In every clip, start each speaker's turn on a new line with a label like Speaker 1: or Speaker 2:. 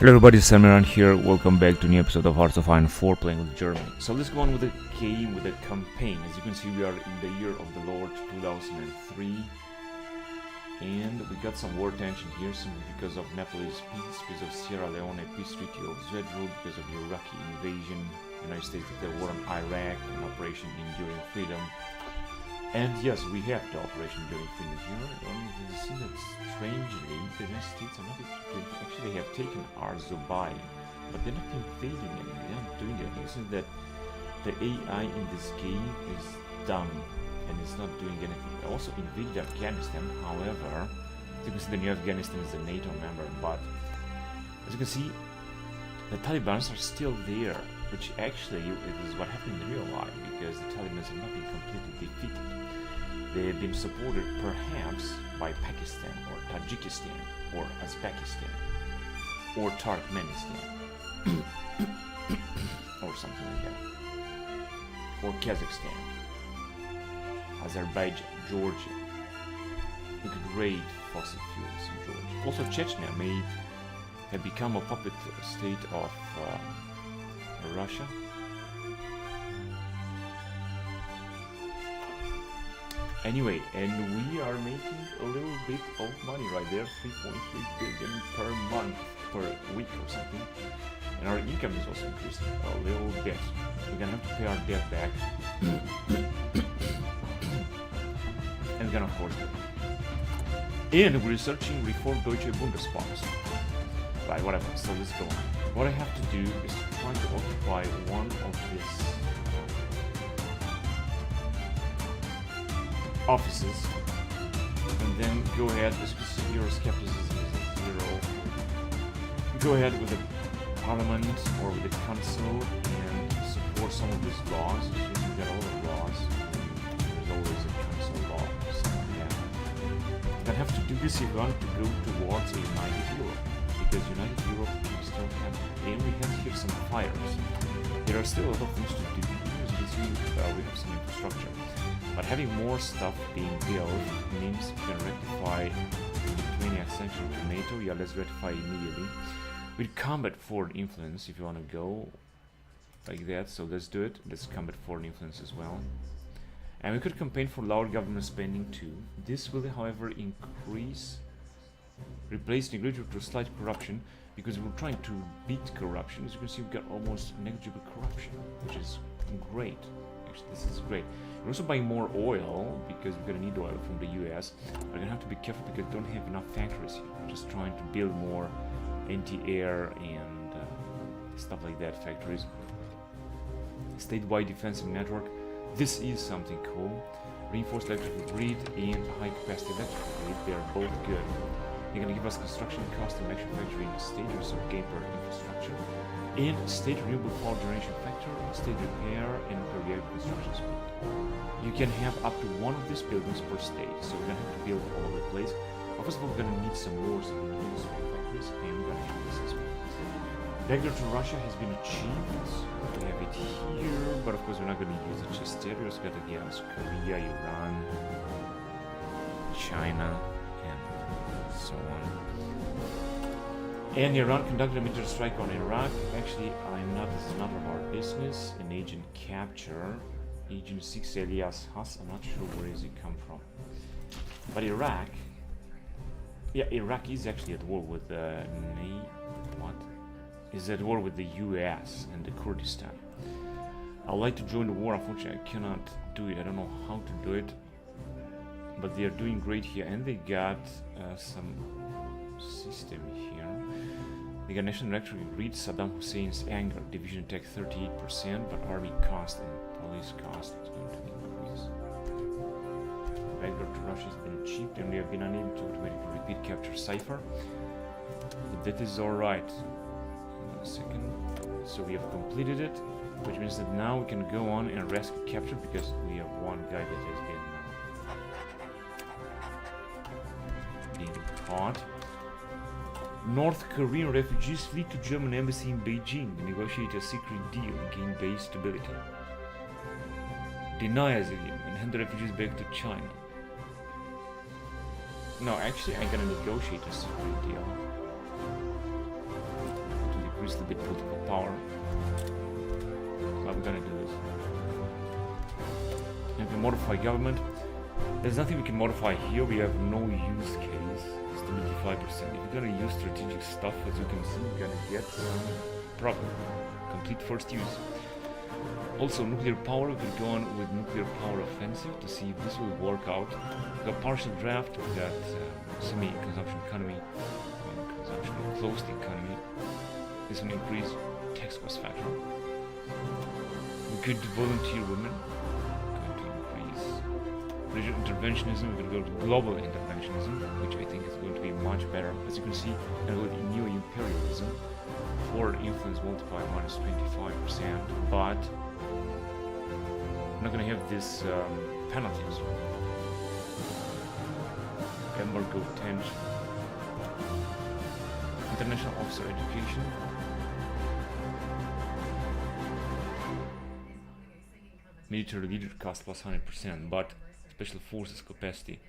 Speaker 1: Hello everybody, Sam around here. Welcome back to a new episode of Hearts of Iron 4 playing with Germany. So let's go on with the game, with the campaign. As you can see, we are in the year of the Lord 2003. And we got some war tension here simply because of Nepalese peace, because of Sierra Leone peace treaty of Zvedrud, because of the Iraqi invasion, United States declared war on Iraq, and Operation Enduring Freedom. And yes, we have the Operation Enduring Freedom here. You can see that strangely the United States are not actually have taken Arzubai, but they're not invading it. They're not doing anything. So that the AI in this game is dumb and it's not doing anything. They also invaded Afghanistan. However, as you can see, the new Afghanistan is a NATO member, but as you can see, the Taliban are still there, which actually is what happened in real life, because the Taliban have not been completely defeated. They have been supported perhaps by Pakistan or Tajikistan or Uzbekistan or Turkmenistan or something like that, or Kazakhstan, Azerbaijan, Georgia. We could raid fossil fuels in Georgia. Also, Chechnya may have become a puppet state of Russia. Anyway, and we are making a little bit of money right there, 3.3 billion per month, per week or something. And our income is also increasing a little bit. We're gonna have to pay our debt back. And we're gonna afford it. And we're researching Reform Deutsche Bundespost. Right, whatever, so let's go on. What I have to do is to try to occupy one of these offices, and then go ahead, as you can see, Euroscepticism is at 0. Go ahead with the parliament or with the council and support some of these laws. So you get all the laws, and there's always a council law, something like that. You're gonna have to do this if you want to go towards a United Europe, because United Europe we still have, and we have here some fires. There are still a lot of things to do. As you can see, we have some infrastructure. But having more stuff being built means we can rectify the 20th century with NATO. Yeah, let's rectify immediately. With combat foreign influence, if you want to go like that, so let's do it. Let's combat foreign influence as well. And we could campaign for lower government spending too. This will, however, replace negligible to slight corruption, because we're trying to beat corruption. As you can see, we've got almost negligible corruption, which is great. Actually, this is great. We're also buying more oil, because we're gonna need oil from the US. We're gonna have to be careful because we don't have enough factories here. We're just trying to build more anti-air and stuff like that factories. Statewide defensive network. This is something cool. Reinforced electrical grid and high capacity electrical grid. They are both good. They're gonna give us construction cost and manufacturing status of game per infrastructure, and state renewable power generation factor, state repair, and periodic construction speed. You can have up to one of these buildings per state, so we're gonna have to build all over the place. First of all, we're gonna need some more industry factories, and we're gonna have this as well. Backdoor to Russia has been achieved. We have it here, but of course we're not gonna use it just there. We're also gonna get Korea, Iran, China, and so on. And Iran conducted a military strike on Iraq. Actually, this is none of our business. An agent capture. Agent 6 Elias Hass. I'm not sure where does he come from. But Iraq. Yeah, Iraq is actually at war with is at war with the US and the Kurdistan. I'd like to join the war. Unfortunately, I cannot do it. I don't know how to do it. But they are doing great here, and they got some system here. They got national electrical grid, Saddam Hussein's anger, division attack 38%, but army cost and police cost is going to increase. Backdoor to Russia has been achieved, and we have been unable to automatically repeat capture cipher. But that is alright. A second. So we have completed it, which means that now we can go on and rescue capture, because we have one guy that has been caught. North Korean refugees flee to German embassy in Beijing to negotiate a secret deal and gain base stability. Deny asylum and hand the refugees back to China. No, actually, I'm gonna negotiate a secret deal. increase a bit political power. So I'm gonna do this. And we modify government. There's nothing we can modify here. We have no use case. Stability 5%. If you're gonna use strategic stuff, as you can see, you're gonna get some problem. Complete first use. Also, nuclear power. We could go on with nuclear power offensive to see if this will work out. We got partial draft. We got semi-consumption economy, consumption closed economy. This will increase tax cost factor. We could volunteer women. Going to increase regional interventionism. We're going to go to global interventionism, which I think is going to be much better. As you can see, we're going to go to neo-imperialism. For influence multiplier minus 25%, but I'm not going to have this penalties. Embargo tension. International officer education. Military leader cost plus 100%, but special forces capacity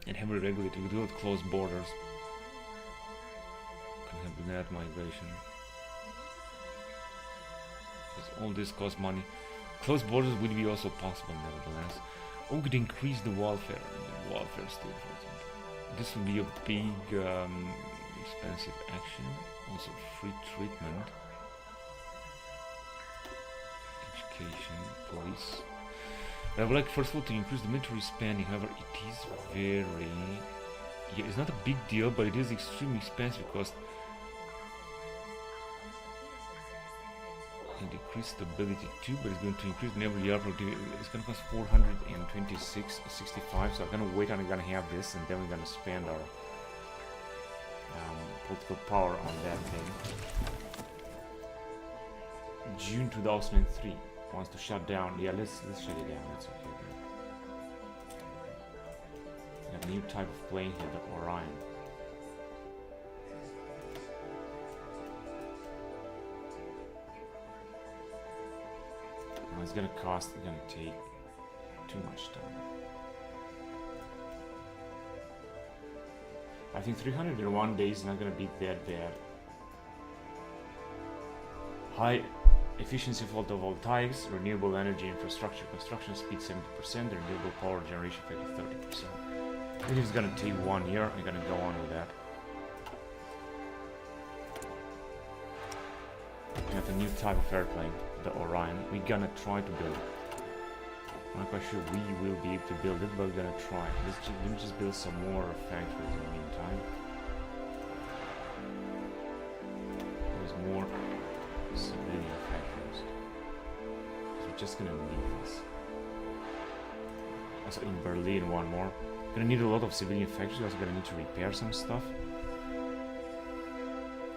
Speaker 1: and heavily regulated. We do have closed borders. Can have net migration. Because all this costs money. Closed borders would be also possible nevertheless. Or we could increase the welfare state, for example. This would be a big expensive action. Also free treatment. Education, police. I would like first of all to increase the military spending, however it is very... Yeah, it's not a big deal, but it is extremely expensive because it decrease stability too, but it's going to increase in every year. It's going to cost 426.65, so I'm going to wait and I'm going to have this, and then we're going to spend our political power on that thing. June 2003 wants to shut down. Yeah, let's shut it down. That's okay. We have a new type of plane here, the Orion. It's gonna cost, it's gonna take too much time. I think 301 days is not gonna be that bad. High efficiency photovoltaics, renewable energy infrastructure, construction speed 70%, the renewable power generation factor 30%. I think it's gonna take 1 year. I'm gonna go on with that. We have a new type of airplane, the Orion. We're gonna try to build it. I'm not quite sure we will be able to build it, but we're gonna try. Let me just build some more factories in the meantime. There's more civilian factories. So we're just gonna need this. Also in Berlin, one more. Gonna need a lot of civilian factories. Also gonna need to repair some stuff.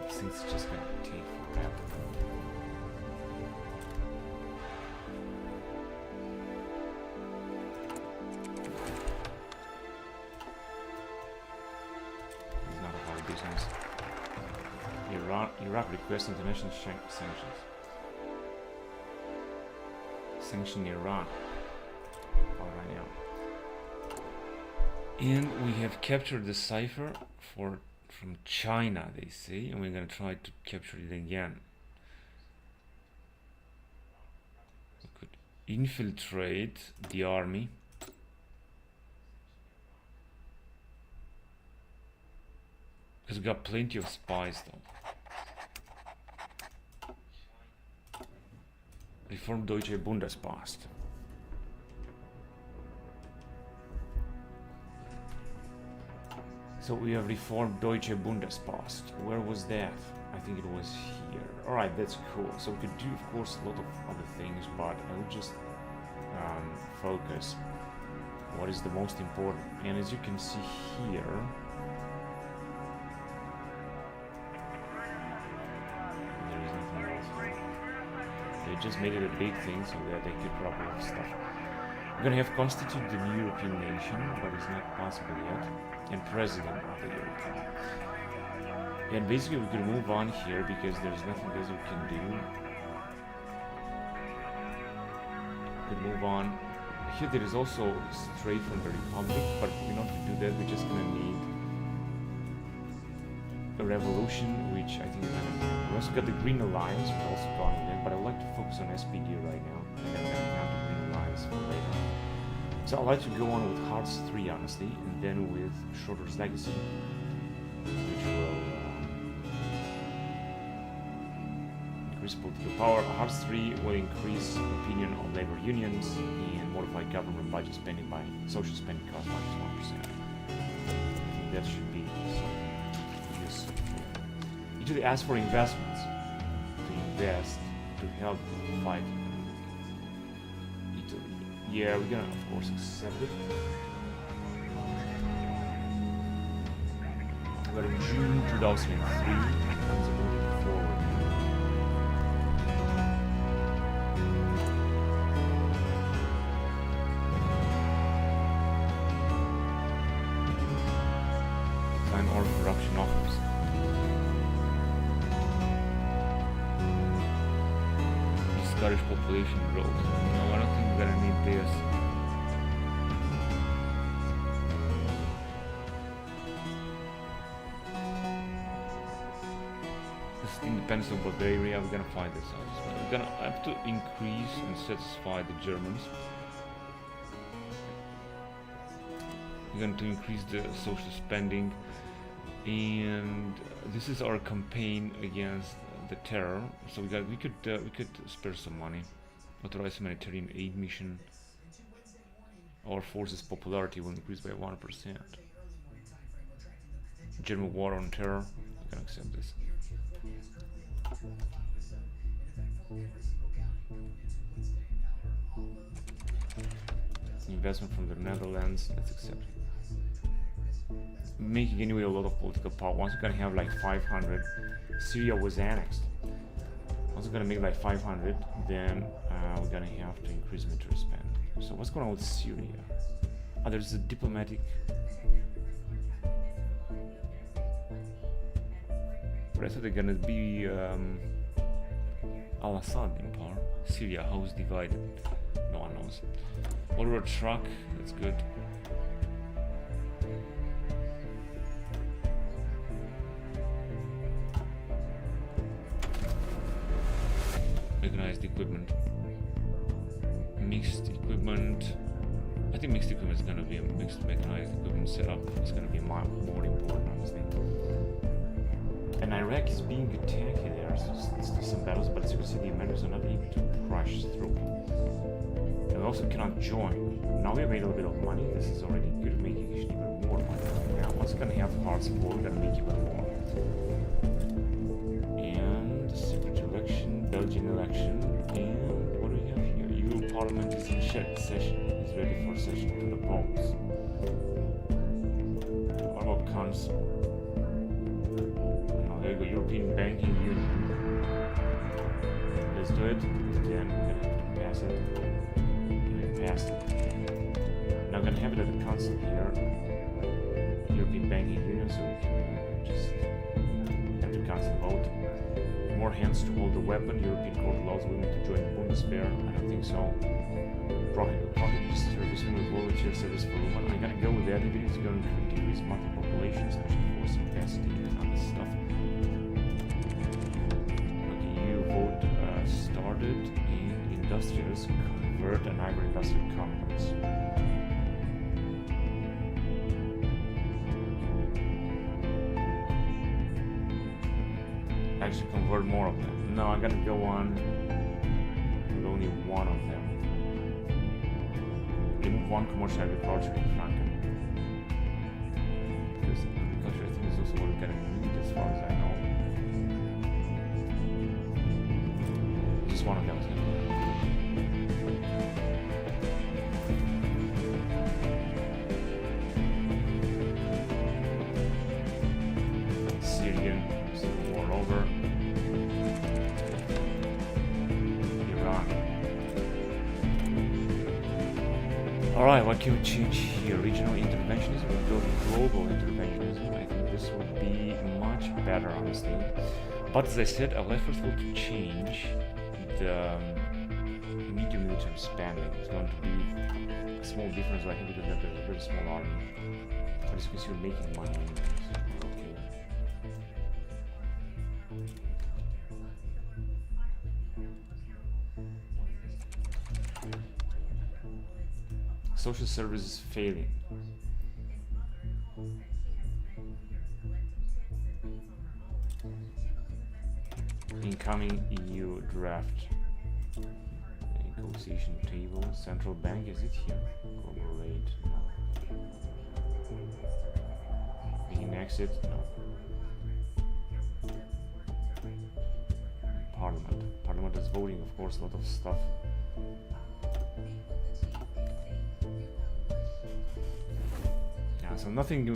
Speaker 1: These things just gonna take forever. Iraq requests international sanctions. Sanction Iran. Alright now. And we have captured the cipher from China, they say, and we're gonna try to capture it again. We could infiltrate the army. Because we got plenty of spies though. Reform Deutsche Bundespost. So we have reformed Deutsche Bundespost. Where was that? I think it was here. Alright, that's cool. So we could do, of course, a lot of other things, but I would just focus what is the most important. And as you can see here, they just made it a big thing so that they could drop a lot of stuff. We're gonna have constitute the new European nation, but it's not possible yet, and president of the European. And basically we can move on here because there's nothing else we can do. We can move on. Here there is also straight from the Republic, but we're not going to do that. We're just gonna need a revolution, which I think is gonna happen. We also got the Green Alliance, we've also gone with it, but I would like to focus on SPD right now, and then we're gonna have the Green Alliance for later. So I'd like to go on with Hearts 3, honestly, and then with Schroeder's Legacy, which will increase political power. Hearts 3 will increase opinion on labor unions and modify government budget spending by social spending cost minus 1%. That should be something useful. Italy asks for investments to invest to help fight Italy. Yeah, we're gonna of course accept it. But in June 2003, things are moving forward. Time or corruption offers. Discourage population growth. No, I don't think we're gonna need this. This independence of Bulgaria, we're gonna find this out. So we're gonna have to increase and satisfy the Germans. We're going to increase the social spending, and this is our campaign against the terror. So we could spare some money, authorize humanitarian aid mission. Our forces' popularity will increase by 1%. German war on terror. We can accept this. Investment from the Netherlands. Let's accept it. Making anyway a lot of political power. Once we're gonna have like 500, Syria was annexed. Once we're gonna make like 500, then we're gonna have to increase military spend. So what's going on with Syria? Oh, there's a diplomatic. But I thought they're gonna be Al-Assad in power. Syria, how is divided? No one knows. Order a truck. That's good. Mechanized equipment. Mixed equipment. I think mixed equipment is going to be a mixed mechanized equipment setup. It's going to be more important, honestly. And Iraq is being attacked here. There's still some battles, but as you can see, the Americans are not able to crush through. And we also cannot join. Now we made a little bit of money. This is already good, making even more money. Now, once we're going to have Hearts 4, we're going to make even more. And secret election, Belgian election, and what do we have here? Euro Parliament is in session. It's ready for session to the polls. What about Council? Now there you go, European Banking Union. Let's do it. Then we're going to have to pass it. We passed it. Now I'm going to have it at the Council here. European Banking Union, so we can just have the Council vote. More hands to hold the weapon. European Court allows women to join the Bundeswehr. I don't think so. Prohibit service, women volunteer service for women. I'm gonna go with that. Even if it's going to decrease monthly population, especially force capacity and other stuff. Okay, EU vote started, and industrials convert and agro-industrial companies. Actually convert more of them. No, I'm gonna go on with only one of them. Remove one commercial agriculture in Franken. Because agriculture I think is also what we're gonna need as far as I know. Just one of them is gonna be. Syrian civil war over. Alright, what can we change here? Regional interventionism or global interventionism? I think this would be much better, honestly. But as I said, I'll first of all to change the medium military spending. It's going to be a small difference right here because we have a very small army. But as you can see, we're making money. Okay. social services failing. Incoming EU draft. Negotiation table. Central bank, is it here? Corporate, no. Begin exit, no. Parliament. Parliament is voting, of course, a lot of stuff. Yeah, so nothing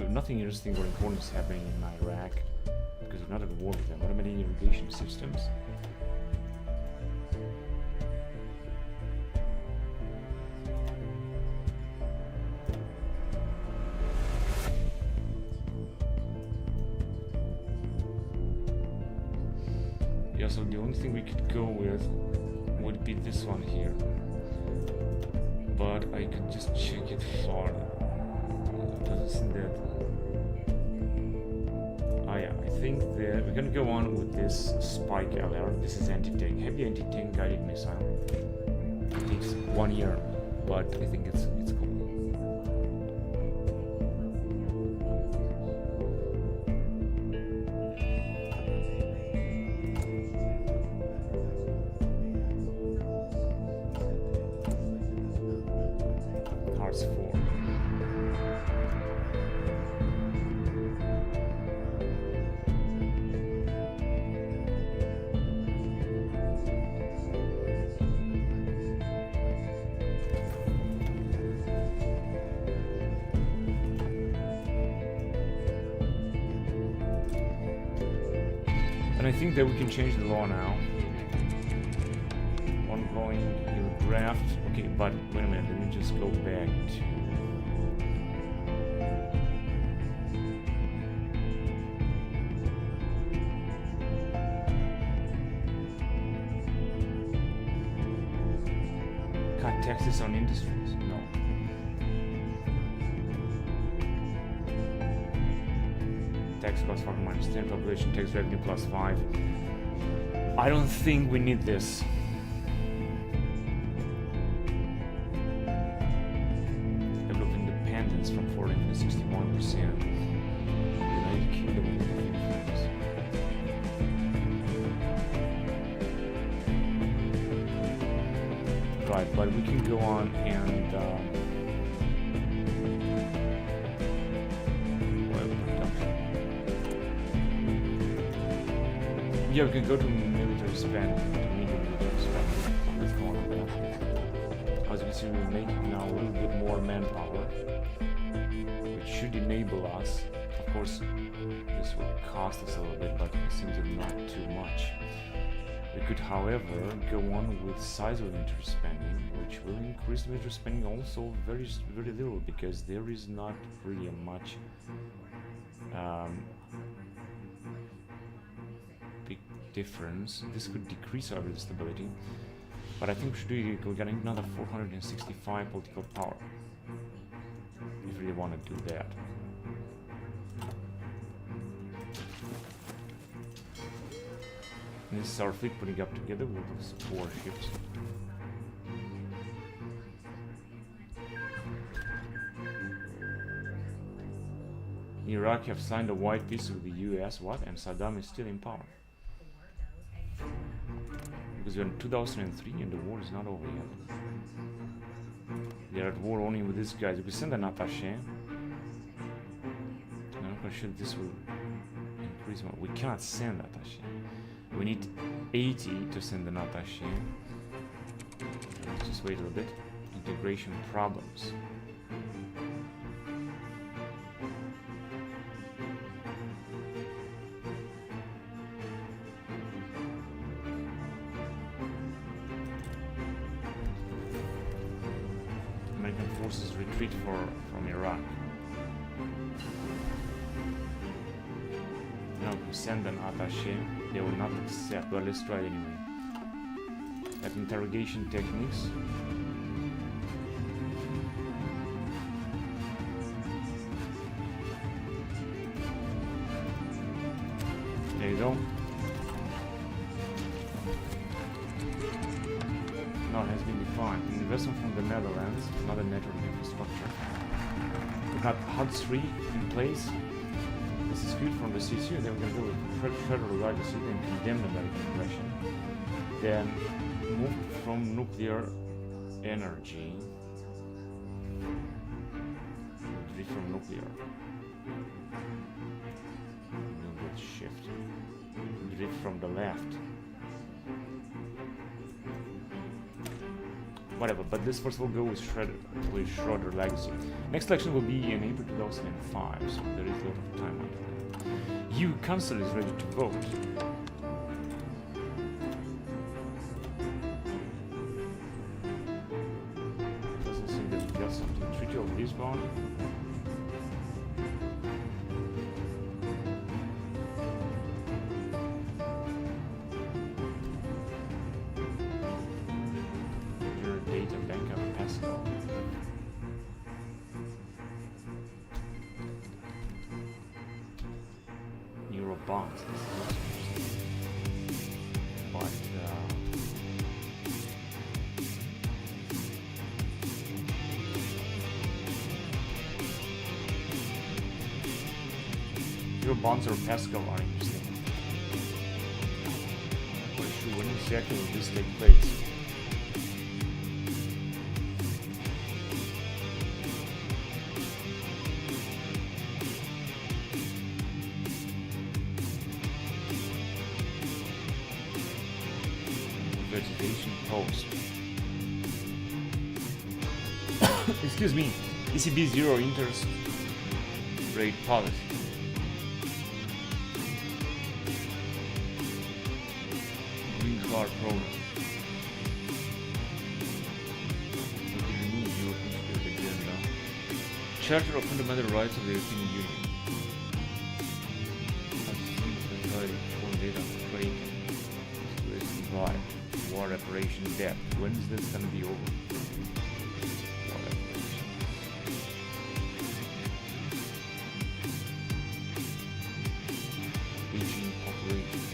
Speaker 1: interesting or important is happening in Iraq because we're not at war with them. Automatic irrigation systems. Yeah, so the only thing we could go with would be this one here. But I could just check it farther. It doesn't seem that. Ah yeah, I think that we're gonna go on with this spike alert. This is anti-tank, heavy anti-tank guided missile. It takes 1 year, but I think it's cool. Hearts 4. And I think that we can change the law now. Ongoing new draft. Okay, but wait a minute, let me just go back to cut taxes on industries. No. Tax cost for -10, population tax revenue +5. I don't think we need this. Level of independence from 40 to 61%. United Kingdom of influence. Right, but we can go on and yeah, we can go to military spending, Let's go on with that. As you can see, we're making now a little bit more manpower, which should enable us. Of course, this will cost us a little bit, but it seems not too much. We could, however, go on with sizable military spending, which will increase the military spending also very little, because there is not really much difference. This could decrease our stability, but I think we should do it. We're getting another 465 political power if we really want to do that. And this is our fleet putting up together with those warships. Iraq have signed a white peace with the US, what? And Saddam is still in power. Because we're in 2003 and the war is not over yet. They're at war only with these guys. If we send an attaché, I'm not quite sure this will increase. We cannot send attaché. We need 80 to send an attaché. Let's just wait a little bit. Integration problems. Forces retreat from Iraq. Now, if we send an attaché, they will not accept. Well, let's try it anyway. At interrogation techniques. There you go. No, it has been defined. investment from the Netherlands, another network infrastructure. We got HUD 3 in place. This is good from the CCU. Then we're going to go with federal legacy, then condemn American aggression. Then move from nuclear energy. Drift from nuclear. Shift. Drift from the left. Whatever, but this first will go with Schroeder legacy. Next election will be in April 2005, so there is a lot of time until then. EU Council is ready to vote. Doesn't seem that we got something. Treaty of Lisbon. Bonds. But your bonds or Pascal are interesting. Not sure when exactly will this take place. Post. Excuse me, ECB zero interest rate policy. Green card program. Remove European security agenda. Charter of Fundamental Rights of the European Union. Data trade. War reparation debt. When is this going to be over? War reparations. Aging population.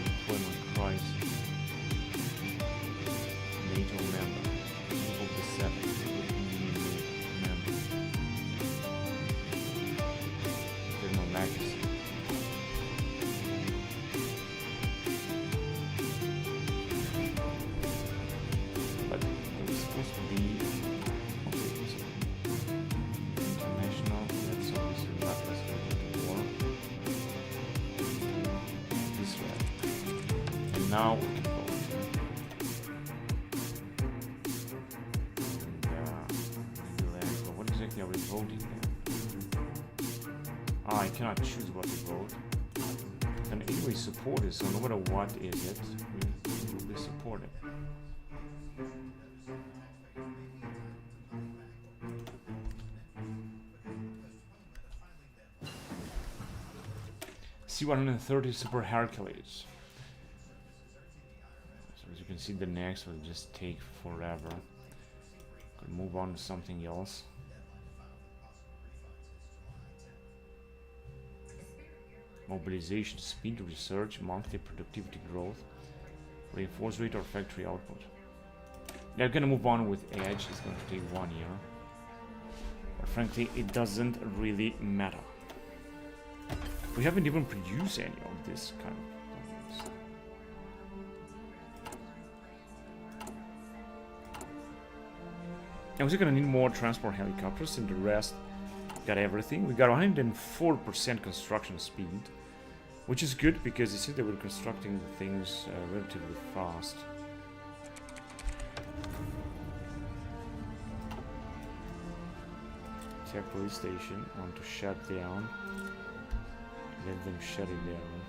Speaker 1: Employment crisis. NATO member. Of the 7. European Union member. Internal legacy. Now we can vote. And, what exactly are we voting then? I cannot choose what to vote. And anyway, support it, so no matter what is it, we will be supported. C-130 Super Hercules. As you can see, the next will just take forever. Could move on to something else. Mobilization, speed, research, monthly productivity growth, reinforce rate or factory output. They're gonna move on with Edge. It's going to take 1 year. But frankly, it doesn't really matter. We haven't even produced any of this kind of things. And we're gonna need more transport helicopters, and the rest got everything. We got 104% construction speed, which is good because you see that we're constructing things relatively fast. Tech police station, want to shut down. Let them shut it down.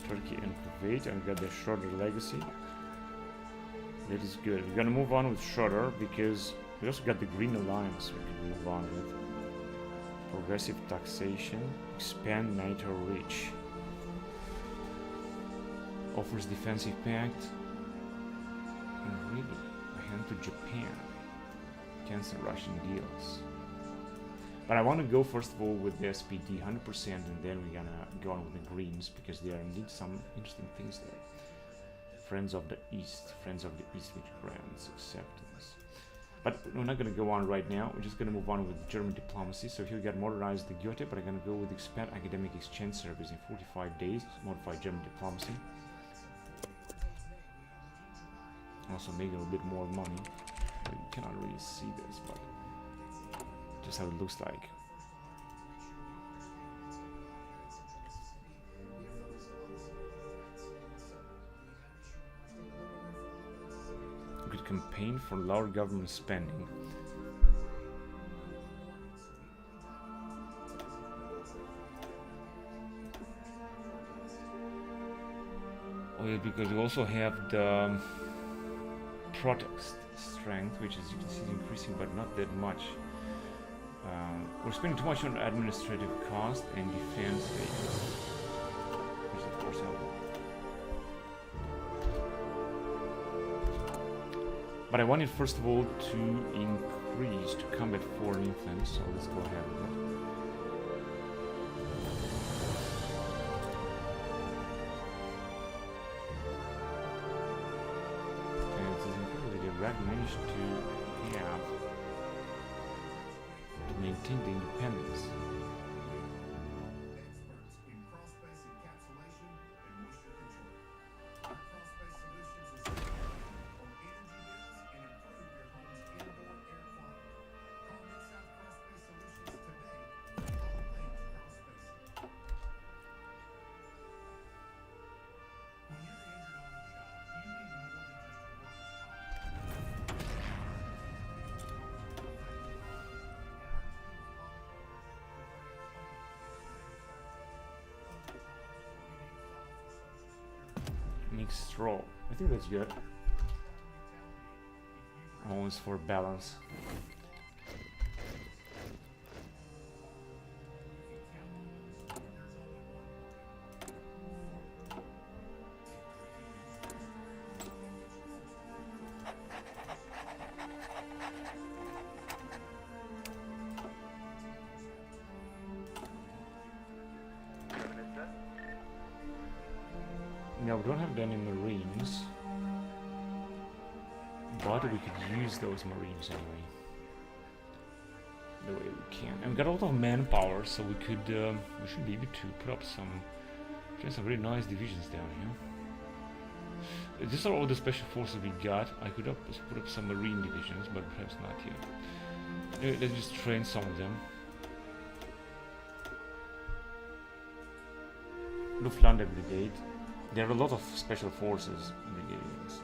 Speaker 1: Turkey and Kuwait, and we got the Schroeder legacy. That is good. We're gonna move on with Schroeder because we also got the Green Alliance we can move on with. Progressive taxation, expand NATO reach. Offers defensive pact. And really, a hand to Japan. Cancel Russian deals. But I want to go first of all with the SPD 100%, and then we're gonna go on with the greens, because there are indeed some interesting things there. Friends of the East which grants acceptance. But we're not gonna go on right now, we're just gonna move on with German diplomacy. So here we got modernized the Goethe, but I'm gonna go with expand academic exchange service in 45 days, modify German diplomacy. Also make a little bit more money. You cannot really see this, but just how it looks like. Good campaign for lower government spending. Oh yeah, because we also have the protest strength, which as you can see is increasing, but not that much. We're spending too much on administrative cost and defense agents, which is of course helpful. But I wanted first of all to increase to combat foreign influence, so let's go ahead with it. And it is incredible that Iraq managed to have to maintain the independence. Mixed straw. I think that's good. Always for balance. Now we don't have any marines, but we could use those marines anyway, the way we can. And we got a lot of manpower, so we could, we should be able to put up some really nice divisions down here. These are all the special forces we got. I could put up some marine divisions, but perhaps not yet. Anyway, let's just train some of them. Luftlandwehr Brigade. There are a lot of special forces brigades.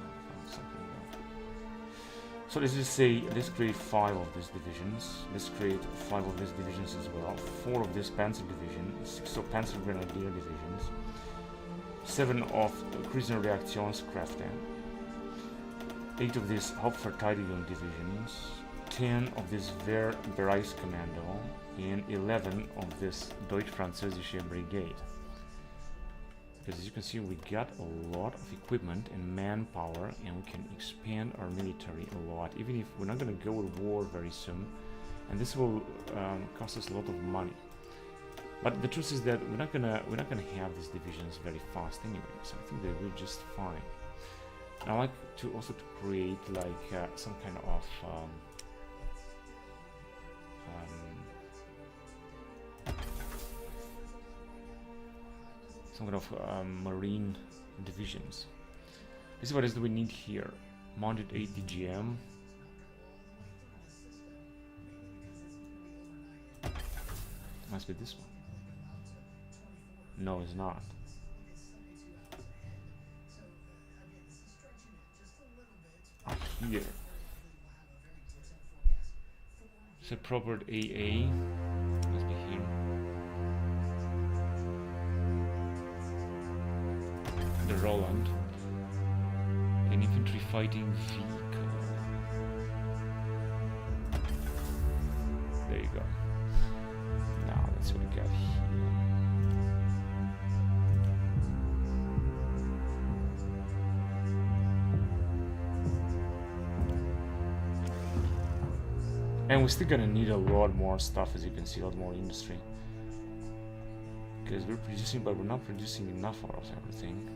Speaker 1: So let's just say, let's create 5 of these divisions. Let's create 5 of these divisions as well. 4 of this Panzer division, 6 of Panzer Grenadier divisions, 7 of Krisenreaktionskräfte, 8 of these Hauptverteidigung divisions, 10 of this Wehrbereichskommando, and 11 of this Deutsch-Französische Brigade. Because as you can see, we got a lot of equipment and manpower, and we can expand our military a lot, even if we're not going to go to war very soon, and this will cost us a lot of money. But the truth is that we're not gonna have these divisions very fast anyway, so I think they will just fine. And I like to also create like some kind of marine divisions. This is what we need here. Mounted 8 DGM. Must be this one. No, it's not. Here. So proper AA. Must be here. The Roland, an infantry fighting vehicle. There you go. Now that's what we got here. And we're still gonna need a lot more stuff, as you can see, a lot more industry. Because we're producing, but we're not producing enough out of everything.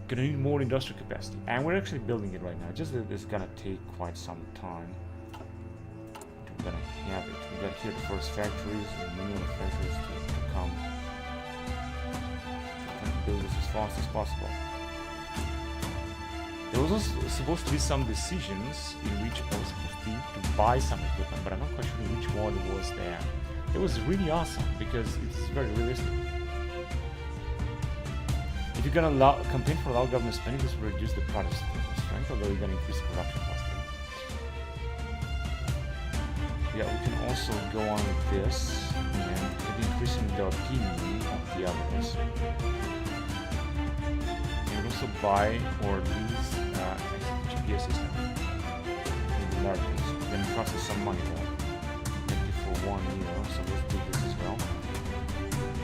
Speaker 1: Gonna need more industrial capacity. And we're actually building it right now. Just that it's gonna take quite some time. We're gonna have it. We got here the first factories and many other factories to come. We're gonna build this as fast as possible. There was also supposed to be some decisions in which I was supposed to buy some equipment, but I'm not quite sure which one was there. It was really awesome because it's very realistic. If you're gonna campaign for low government spending, this will reduce the product strength, although you're gonna increase corruption possibly. Yeah, we can also go on with this and increasing the opinion of the others. Also buy or lease GPS system in the Americans. Then it costs us some money though. Maybe for 1 year, so let's do this as well.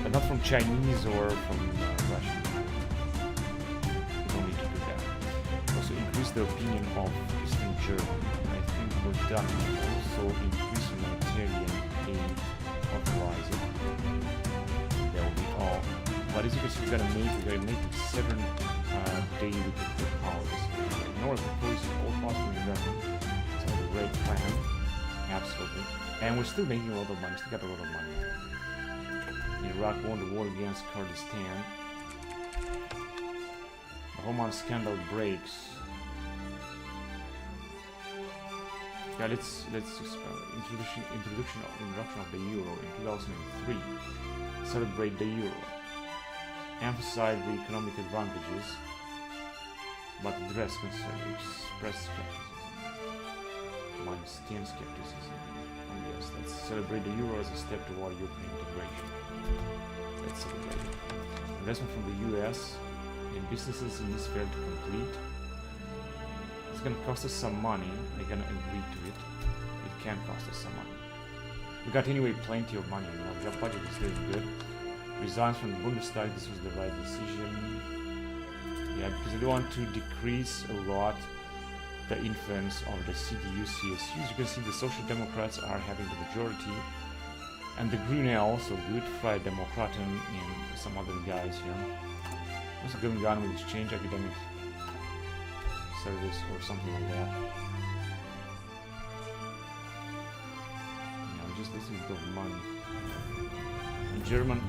Speaker 1: But not from Chinese or from Russian. We don't need to do that. Also increase the opinion of Eastern Germany. I think we're done. Also increase humanitarian aid, authorize it. That will be all. But as you can see, we're gonna make it 7 daily liquid powers. Ignore the police all possible investment. It's a great plan. Absolutely. And we're still making a lot of money. Still got a lot of money. Iraq won the war against Kurdistan. The Oman scandal breaks. Yeah, let's introduction of the euro in 2003. Celebrate the euro. Emphasize the economic advantages, but address concern, express skepticism. -10 skepticism. Yes, let's celebrate the euro as a step toward European integration. Let's celebrate it. Investment from the US in businesses in this field to complete. It's going to cost us some money. They're going to agree to it. It can cost us some money. We got anyway plenty of money. You know, the budget is really good. Resigns from the Bundestag, this was the right decision. Yeah, because they want to decrease a lot the influence of the CDU, CSU. As you can see, the Social Democrats are having the majority. And the Grüne are also good, Freie Demokraten and some other guys here. What's going on with exchange academic service or something like that? You know, just this is the money. In German,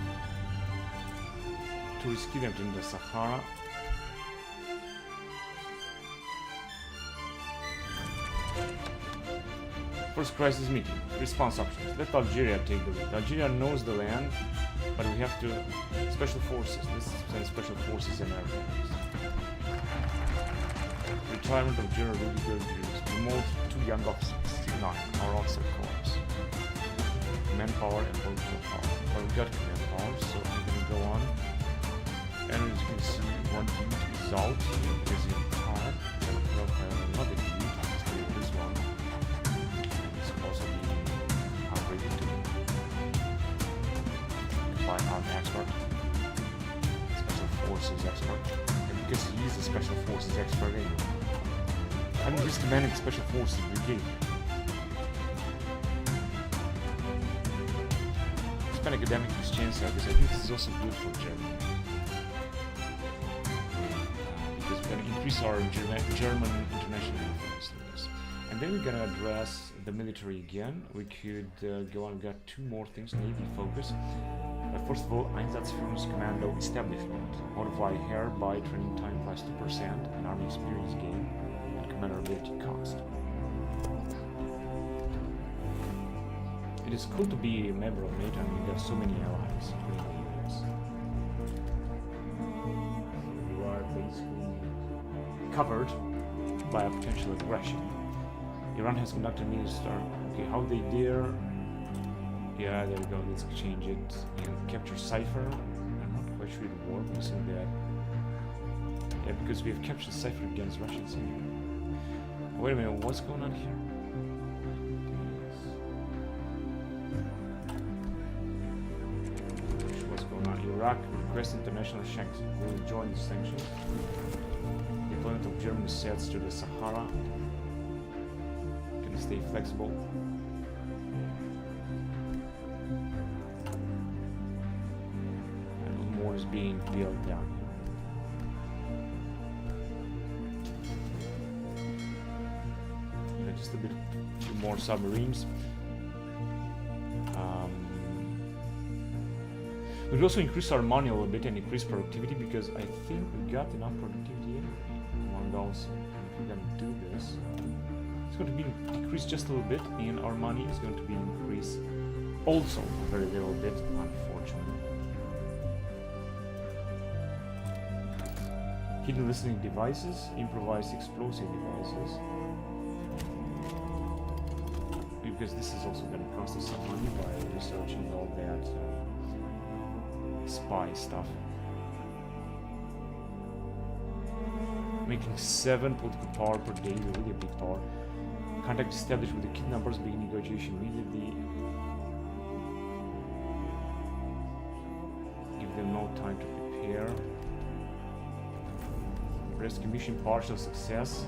Speaker 1: tourist kidnapped in the Sahara. First crisis meeting. Response options. Let Algeria take the lead. Algeria knows the land, but we have to special forces. This is special forces and airplanes. Retirement of General Rudiger Drews. Promote 2 young officers. 9. Our officer corps. Manpower and political power. Well, we got manpower, so I'm gonna go on. And as you can see, one dude is out here because in part, another dude, let's do this one. It's also being upgraded by an expert, special forces expert. And because he's a special forces expert anyway. I'm just commanding the special forces brigade. An academic exchange service. I think this is also good for Germany. Because we're going to increase our German international influence in this. And then we're going to address the military again. We could go on. We got 2 more things. Navy focus. First of all, Einsatzführungskommando establishment. Modify hair by training time plus 2% and army experience gain and commander ability cost. It is cool to be a member of NATO and we got so many allies, including the US. You are basically covered by a potential aggression. Iran has conducted military. Okay, how they dare? Yeah, there we go. Let's change it and capture Cypher. I'm not quite sure it works in that. Yeah, because we have captured Cypher against Russians anyway. Wait a minute, what's going on here? Iraq requests international sanctions. We will join the sanctions. Deployment of German sets to the Sahara. stay flexible. And more is being built down here. Just a few more submarines. We'll also increase our money a little bit and increase productivity, because I think we got enough productivity anyway. 1,000. If we're gonna do this, it's going to be decreased just a little bit, and our money is going to be increased also a very little bit, unfortunately. Hidden listening devices, improvised explosive devices. Because this is also going to cost us some money by researching all that spy stuff. Making 7 political power per day, really a big power. Contact established with the kidnappers, begin negotiation immediately. Give them no time to prepare. Rescue mission partial success.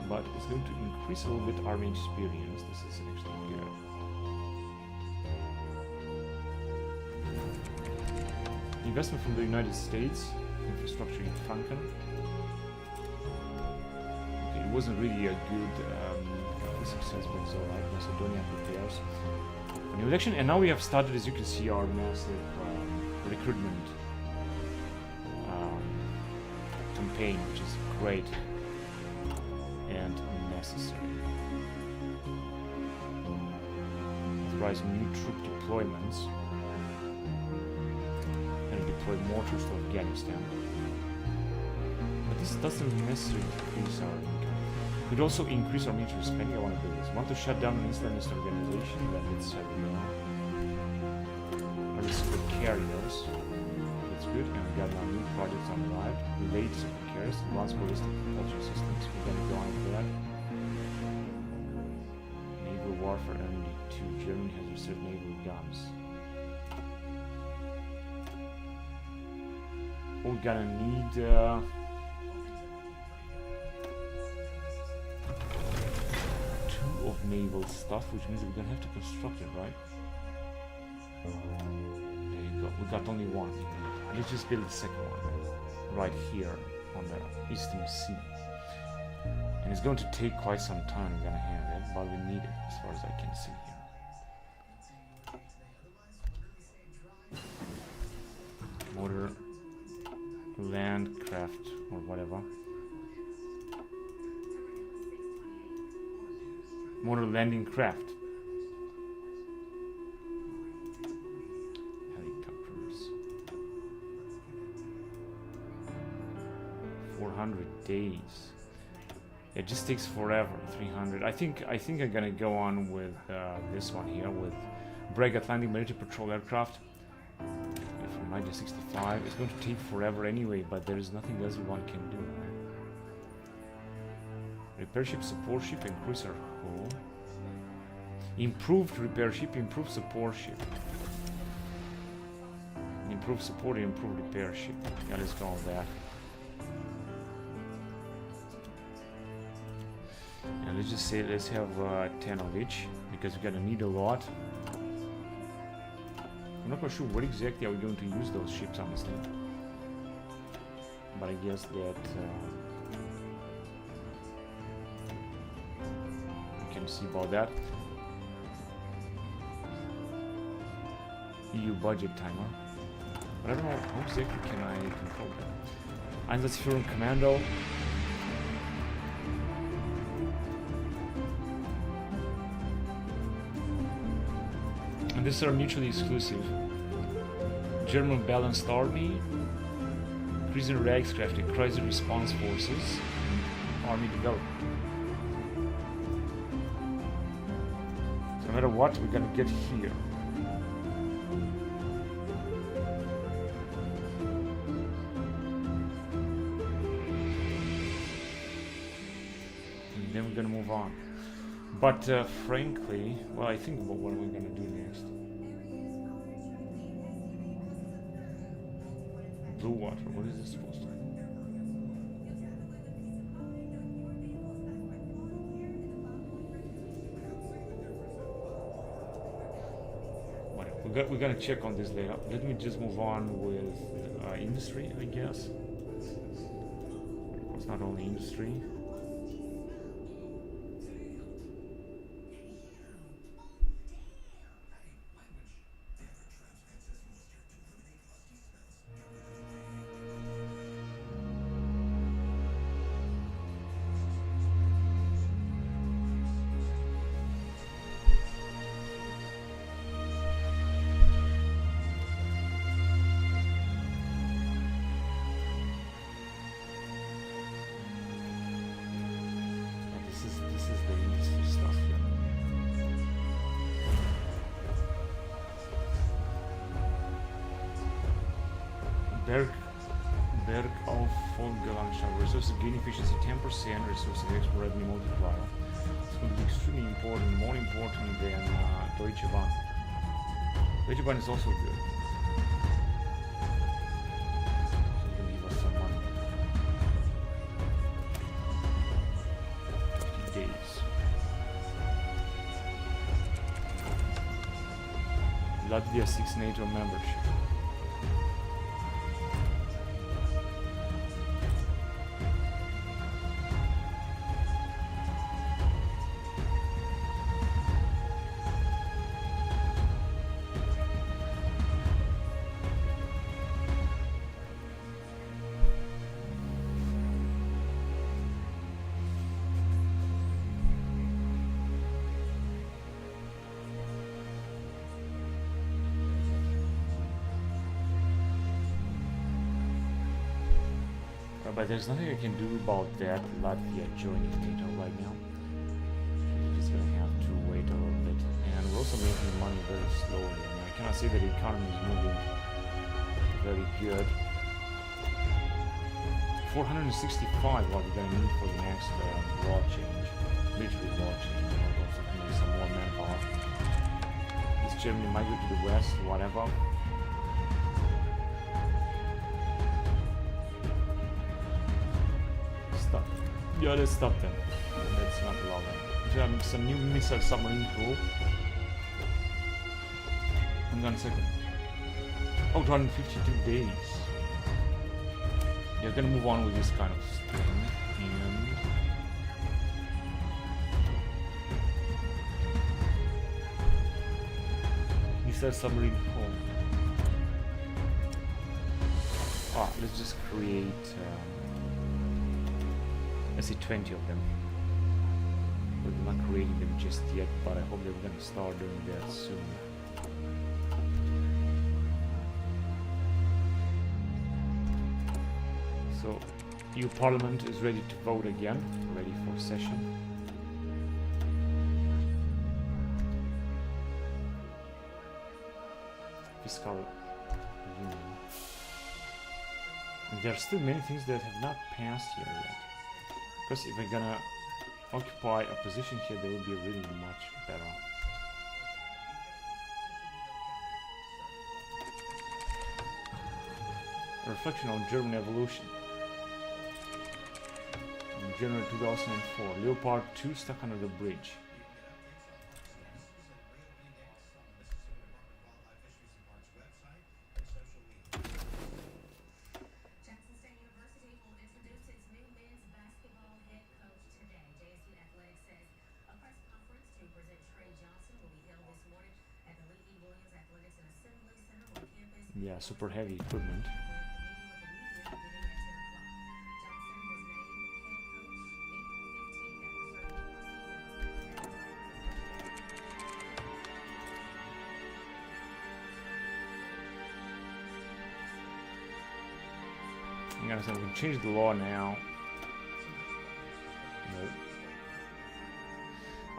Speaker 1: But it's going to increase a little bit army experience. This is actually good. Investment from the United States, infrastructure in Franken. Okay, it wasn't really a good success, but it's alright. Macedonia prepares for new election, and now we have started, as you can see, our massive recruitment campaign, which is great and necessary. Authorize new troop deployments and deploy more troops to Afghanistan. But this doesn't necessarily increase our income. It could also increase our military spending. I want to do this. Want to shut down an Islamist organization? Then let's go carriers. That's good. And we got our new projects on the right. Related to carriers, advanced ballistic propulsion systems. We're gonna go on with that. Naval warfare MD2. Germany has reserved naval guns. We're gonna need 2 of naval stuff, which means we're gonna have to construct it, right? There you go. We got only 1. Let's just build the second one right here on the Eastern Sea. And it's going to take quite some time. We're gonna have it, but we need it as far as I can see here. Motor, land, craft, or whatever. Motor, landing, craft. Helicopters. 400 days. It just takes forever. 300. I think I'm gonna go on with this one here with Bragg Atlantic Military Patrol Aircraft. From 1965. It's going to take forever anyway, but there is nothing else one can do. Repair ship, support ship, and cruiser hull. Improved repair ship, improved support ship. Improved support, improved repair ship. Yeah, let's go with that. And let's just say let's have 10 of each, because we're gonna need a lot. I'm not quite sure what exactly are we going to use those ships, honestly. But I guess that we can see about that. EU budget timer. But I don't know how exactly can I control that. Einsatzführung Commando. And these are mutually exclusive. German balanced army, cruiser Reichskraft, and crisis response forces, and army development. So no matter what, we're gonna get here. And then we're gonna move on. But frankly, well, I think about what we're gonna do next. Blue water, what is this supposed to be? We're gonna check on this later. Let me just move on with industry, I guess. It's not only industry. This is the industry stuff here. Berg of Volksgelandschaft. Resources gain efficiency 10%, resources export revenue multiplier. It's going to be extremely important, more important than Deutsche Bahn. Deutsche Bahn is also good. So it's going to give us some money. 50 days. Latvia 6 NATO membership. But there's nothing I can do about that Latvia joining NATO right now. We're just gonna have to wait a little bit. And we're also making money very slowly. I mean, I cannot say that the economy is moving very good. 465 what we're gonna need for the next law change. Literally law change. We're also gonna need some more manpower. East Germany might go to the west, whatever. Yeah, let's stop them. Let's not allow them. We're having some new missile submarine crew. Hang on a second. Oh, 252 days. Yeah, we're gonna move on with this kind of thing. And missile submarine crew. Ah, let's just create. I see 20 of them. We're not creating them just yet, but I hope that we're gonna start doing that soon. So, EU Parliament is ready to vote again, ready for session. Fiscal Union. And there are still many things that have not passed here yet. Because if we're gonna occupy a position here, they will be really much better. A reflection on German evolution. In January 2004, Leopard 2 stuck under the bridge. Yeah, super heavy equipment. I'm gonna say we can change the law now. Nope.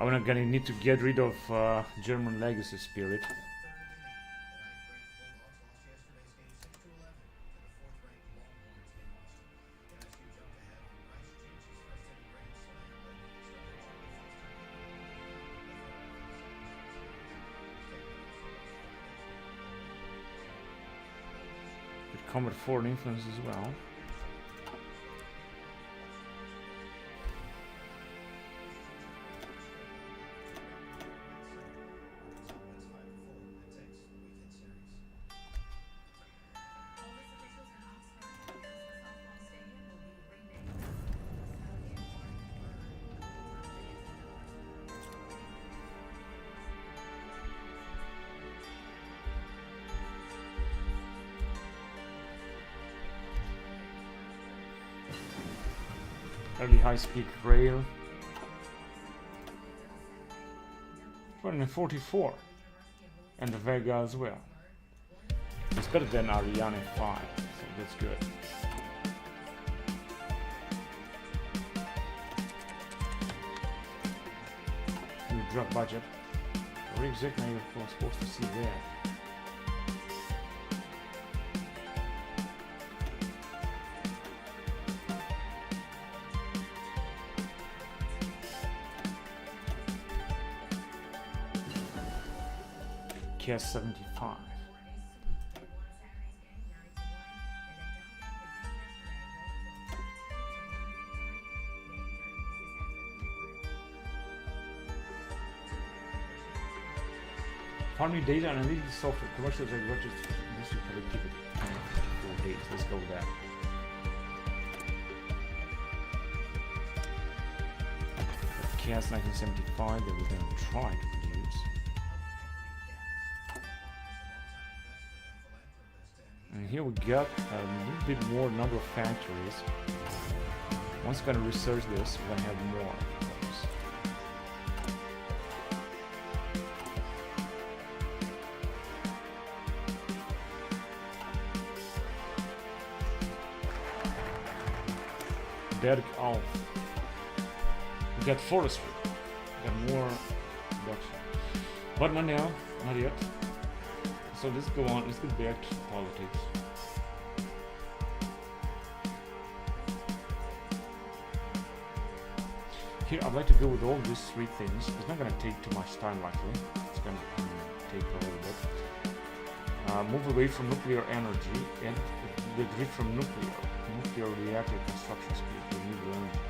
Speaker 1: I'm not gonna need to get rid of German legacy spirit. Combat foreign influence as well. Early high-speed rail. 244. And the Vega as well. It's better than Ariane 5, so that's good. New drug budget. What exactly are you supposed to see there? KS 75. Farming data analytics software, commercial agriculture, industry productivity. 4 days. Let's go with that. KS 1975 that we're going to try to produce. And here we got a little bit more number of factories. Once we're going to research this, we're going to have more. Off. We got forestry. We got more production. But not now, not yet. So let's go on, let's get back to politics. Here I'd like to go with all these 3 things. It's not going to take too much time likely. It's going to take a little bit. Move away from nuclear energy and the grid from nuclear reactor construction speed. Renewable energy.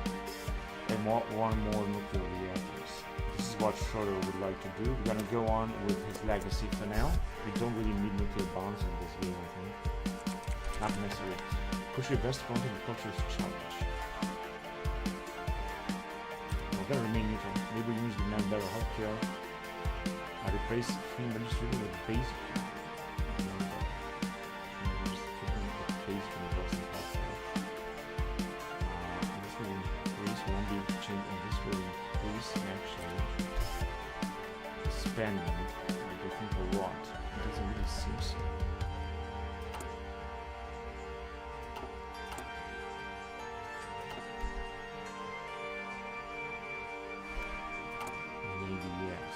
Speaker 1: And one more nuclear reactors. This is what Schroeder would like to do. We're gonna go on with his legacy for now. We don't really need nuclear bombs in this game, I think. Not necessarily. Push your best content and culture's challenge. We're gonna remain neutral. Maybe we use the better healthcare. I replace free ministry with basic. Spending, I think a lot. It doesn't really seem so. Maybe yes.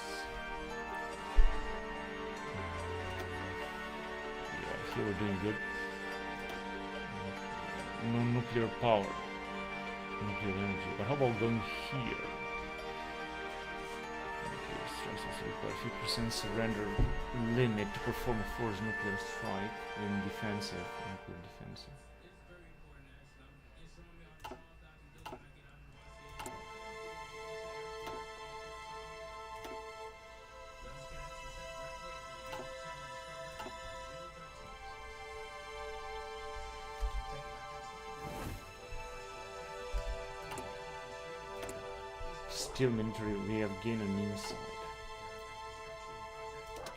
Speaker 1: Yeah, here we're doing good. No nuclear power, nuclear energy. But how about going here? 50% surrender limit to perform a forced nuclear strike in defensive, nuclear defensive. Still military, we have gained an insight.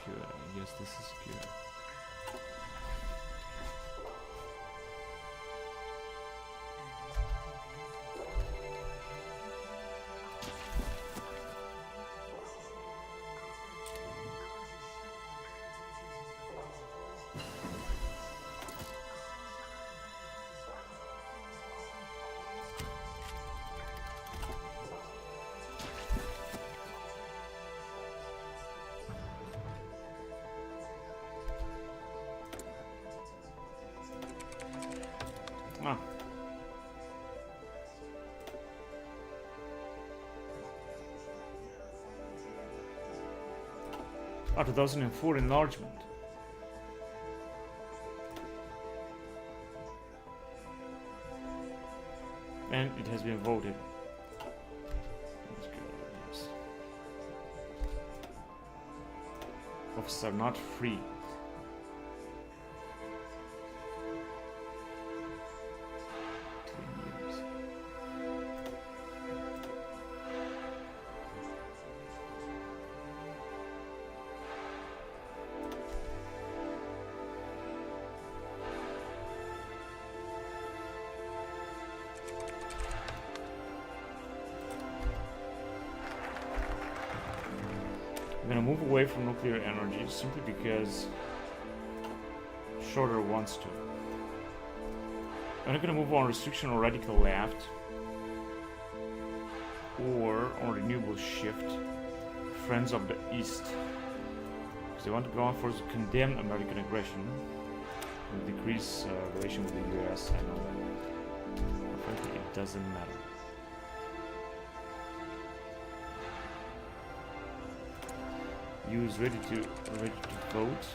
Speaker 1: Good, I guess this is good. Ah. Ah, 2004 enlargement. And it has been voted. Let's go, yes. Officers are not free. I'm gonna move away from nuclear energy simply because Schroeder wants to. I'm not gonna move on restriction or radical left or on renewable shift. Friends of the East. Because they want to go on for condemn American aggression and decrease relation with the US. I know that. But frankly, it doesn't matter. Use ready to vote.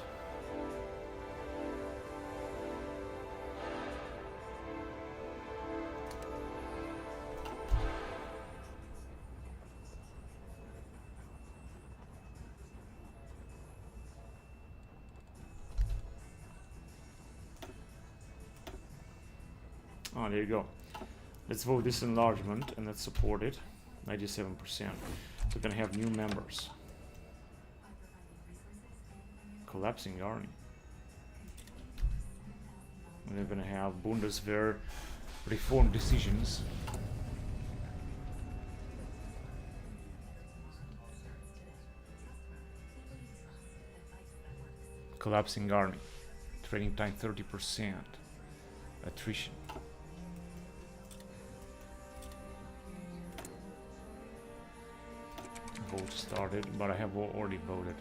Speaker 1: Oh, there you go. Let's vote this enlargement and let's support it. 97%. So we're gonna have new members. Collapsing army. We're gonna have Bundeswehr reform decisions. Collapsing army. Training time 30%. Attrition. Vote started, but I have already voted.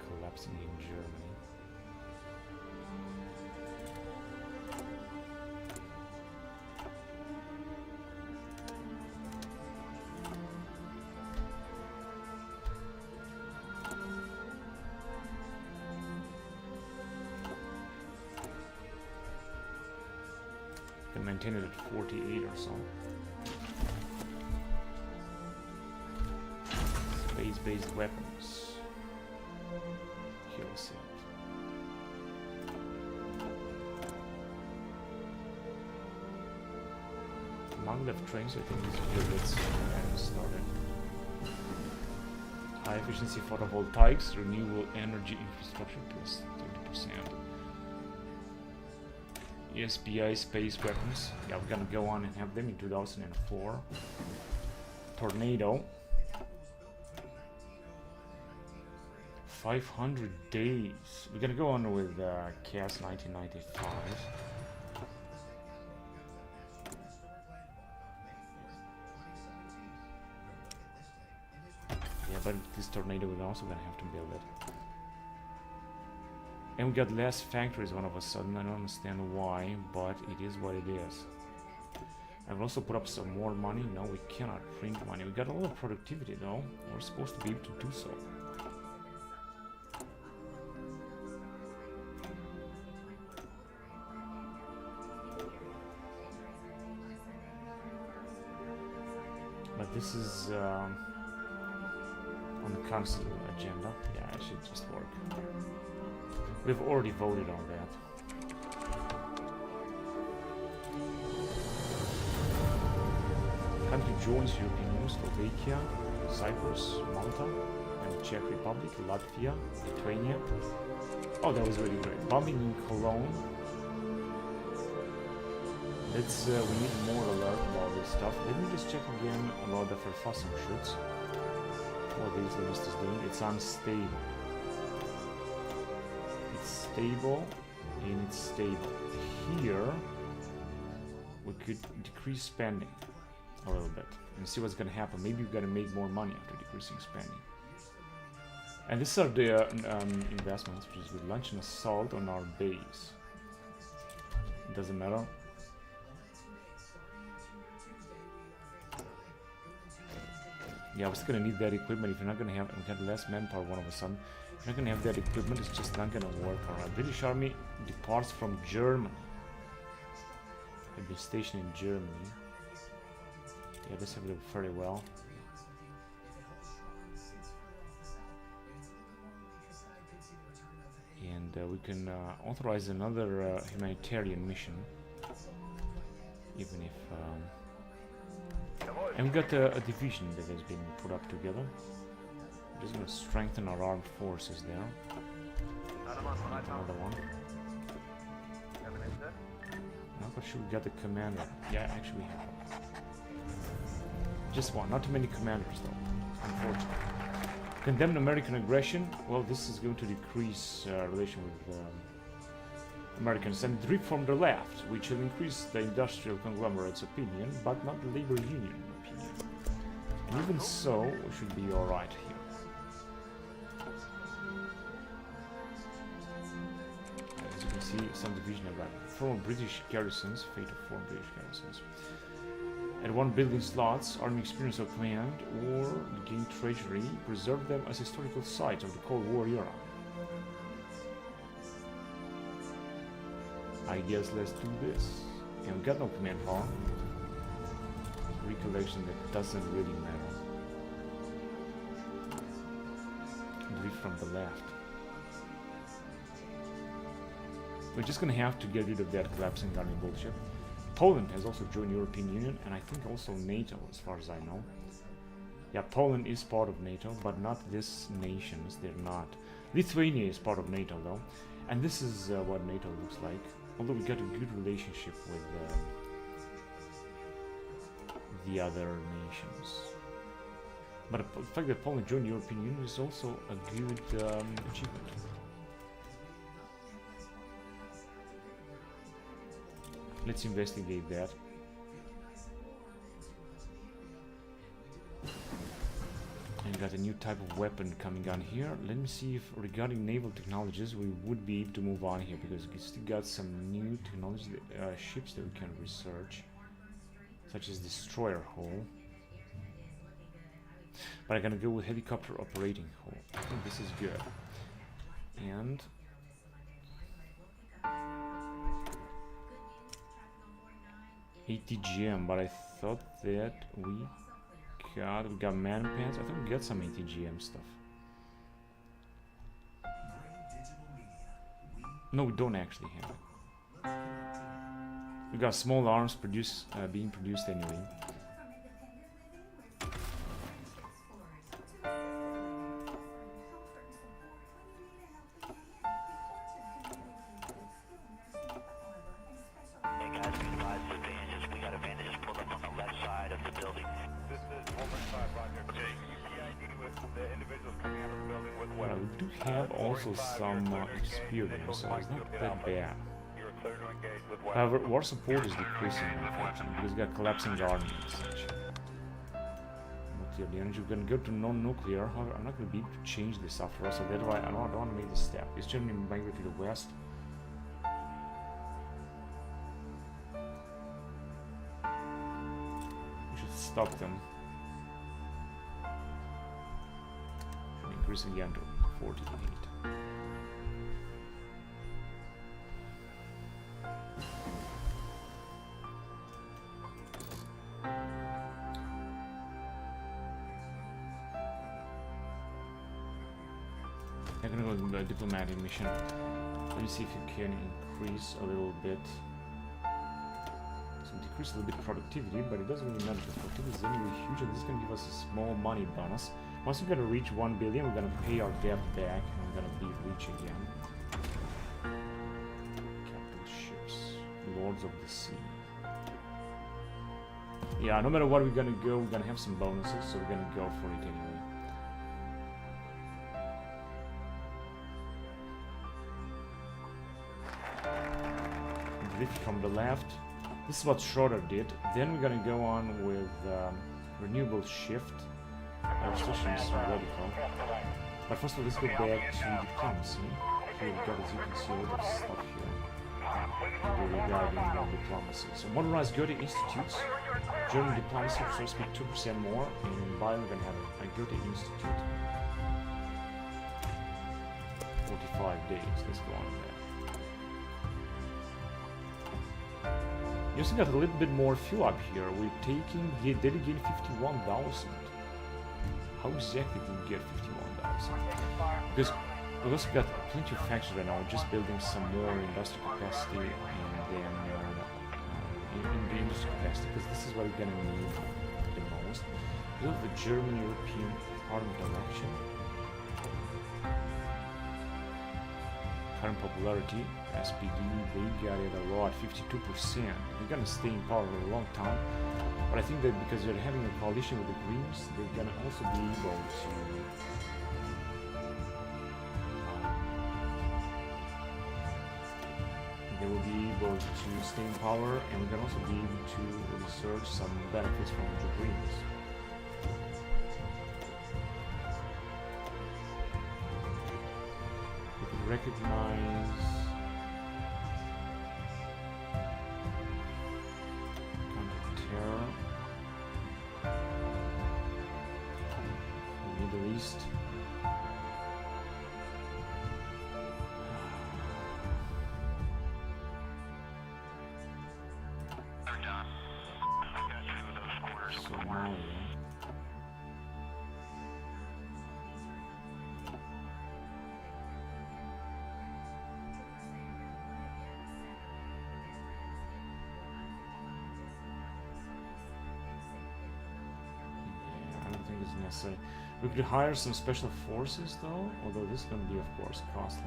Speaker 1: Collapsing in Germany. Can maintain it at 48 or so. Space-based weapons. Kill set. Maglev trains, I think this is good. Let's start it. High efficiency photovoltaics, renewable energy infrastructure plus 30%. SPI space weapons. Yeah, we're gonna go on and have them in 2004. Tornado. 500 days. We're gonna go on with CAS 1995. Yeah, but this tornado we're also gonna have to build it. And we got less factories all of a sudden. I don't understand why, but it is what it is. I will also put up some more money. No, we cannot print money. We got a lot of productivity though. We're supposed to be able to do so. But this is on the council agenda. Yeah, it should just work. We've already voted on that. Country joins European Union: Slovakia, Cyprus, Malta, and the Czech Republic, Latvia, Lithuania. Oh, that was really great. Bombing in Cologne. Let's, we need more alert about this stuff. Let me just check again about the Verfassungsschutz. What this list is doing. It's unstable. Stable and it's stable. Here we could decrease spending a little bit and see what's gonna happen. Maybe we've got to make more money after decreasing spending. And these are the investments, which is we launch an assault on our base. It doesn't matter. Yeah, we're still gonna need that equipment. If you're not gonna have, we have less manpower all of a sudden. If you're not gonna have that equipment, it's just not gonna work. Alright, British Army departs from Germany. They've been stationed in Germany. Yeah, this have done very well. And we can authorize another humanitarian mission, even if and we got a division that has been put up together. Just gonna strengthen our armed forces there. Another one. Not quite sure we got the commander. Yeah, actually we have one. Just one. Not too many commanders though, unfortunately. Condemn American aggression. Well, this is going to decrease relation with Americans, and reform the left, which will increase the industrial conglomerate's opinion, but not the labor union opinion. And even so, we should be alright here. As you can see, some division of that. Former British garrisons, fate of former British garrisons. At one building slots, army experience of command, or gain treasury, preserve them as historical sites of the Cold War era. I guess let's do this. And we got no command power. Recollection that doesn't really matter. Drift from the left. We're just gonna have to get rid of that collapsing army bullshit. Poland has also joined the European Union, and I think also NATO, as far as I know. Yeah, Poland is part of NATO, but not these nations, they're not. Lithuania is part of NATO though, and this is what NATO looks like. Although we got a good relationship with the other nations. But the fact that Poland joined the European Union is also a good achievement. Let's investigate that. And we got a new type of weapon coming on here. Let me see if regarding naval technologies we would be able to move on here, because we still got some new technology ships that we can research, such as destroyer hull. But I'm gonna go with helicopter operating hull. I think this is good. And ATGM, but I thought that we got man pants. I think we got some ATGM stuff. No, we don't actually have it. We got small arms being produced anyway. Some experience, so it's not that bad. However, war support is decreasing, unfortunately, because we got collapsing armies. Nuclear, the energy, we're gonna go to non-nuclear. However, I'm not gonna be able to change this after all, so that's why I don't want to make this step. Is Germany migrate to the west? We should stop them. Should increase again to 48. I'm gonna go with a diplomatic mission. Let me see if you can increase a little bit. So decrease a little bit productivity, but it doesn't really matter because productivity is anyway huge, and this is gonna give us a small money bonus. Once we're gonna reach 1 billion, we're gonna pay our debt back, and we're gonna be rich again. Capital ships, Lords of the Sea. Yeah, no matter what we're gonna go, we're gonna have some bonuses, so we're gonna go for it anyway. Drift from the left. This is what Schroeder did. Then we're gonna go on with renewable shift. Our station is radical. But first of all, let's go back to diplomacy. Here we got, as you can see, a lot of stuff here regarding diplomacy. So modernized Goethe institutes. German diplomacy first speak 2% more, and in Bayern we're gonna have a Goethe institute. 45 days. Let's go on with that. You also got a little bit more fuel up here. We're taking, delegating 51,000. How exactly do we get 51,000? Because we also got plenty of factories right now. We're just building some more industrial capacity, and then in the industrial capacity, because this is what we're gonna need the most. Build the German-European Parliament election. current popularity, SPD, they got it a lot, 52%. They're gonna stay in power for a long time. But I think that because they're having a coalition with the Greens, they're gonna also be able to they will be able to stay in power, and we can also be able to research some benefits from the Greens. We could recognize counter-terror, the Middle East. Somalia. I don't think it's necessary. We could hire some special forces though, although this is going to be of course costly.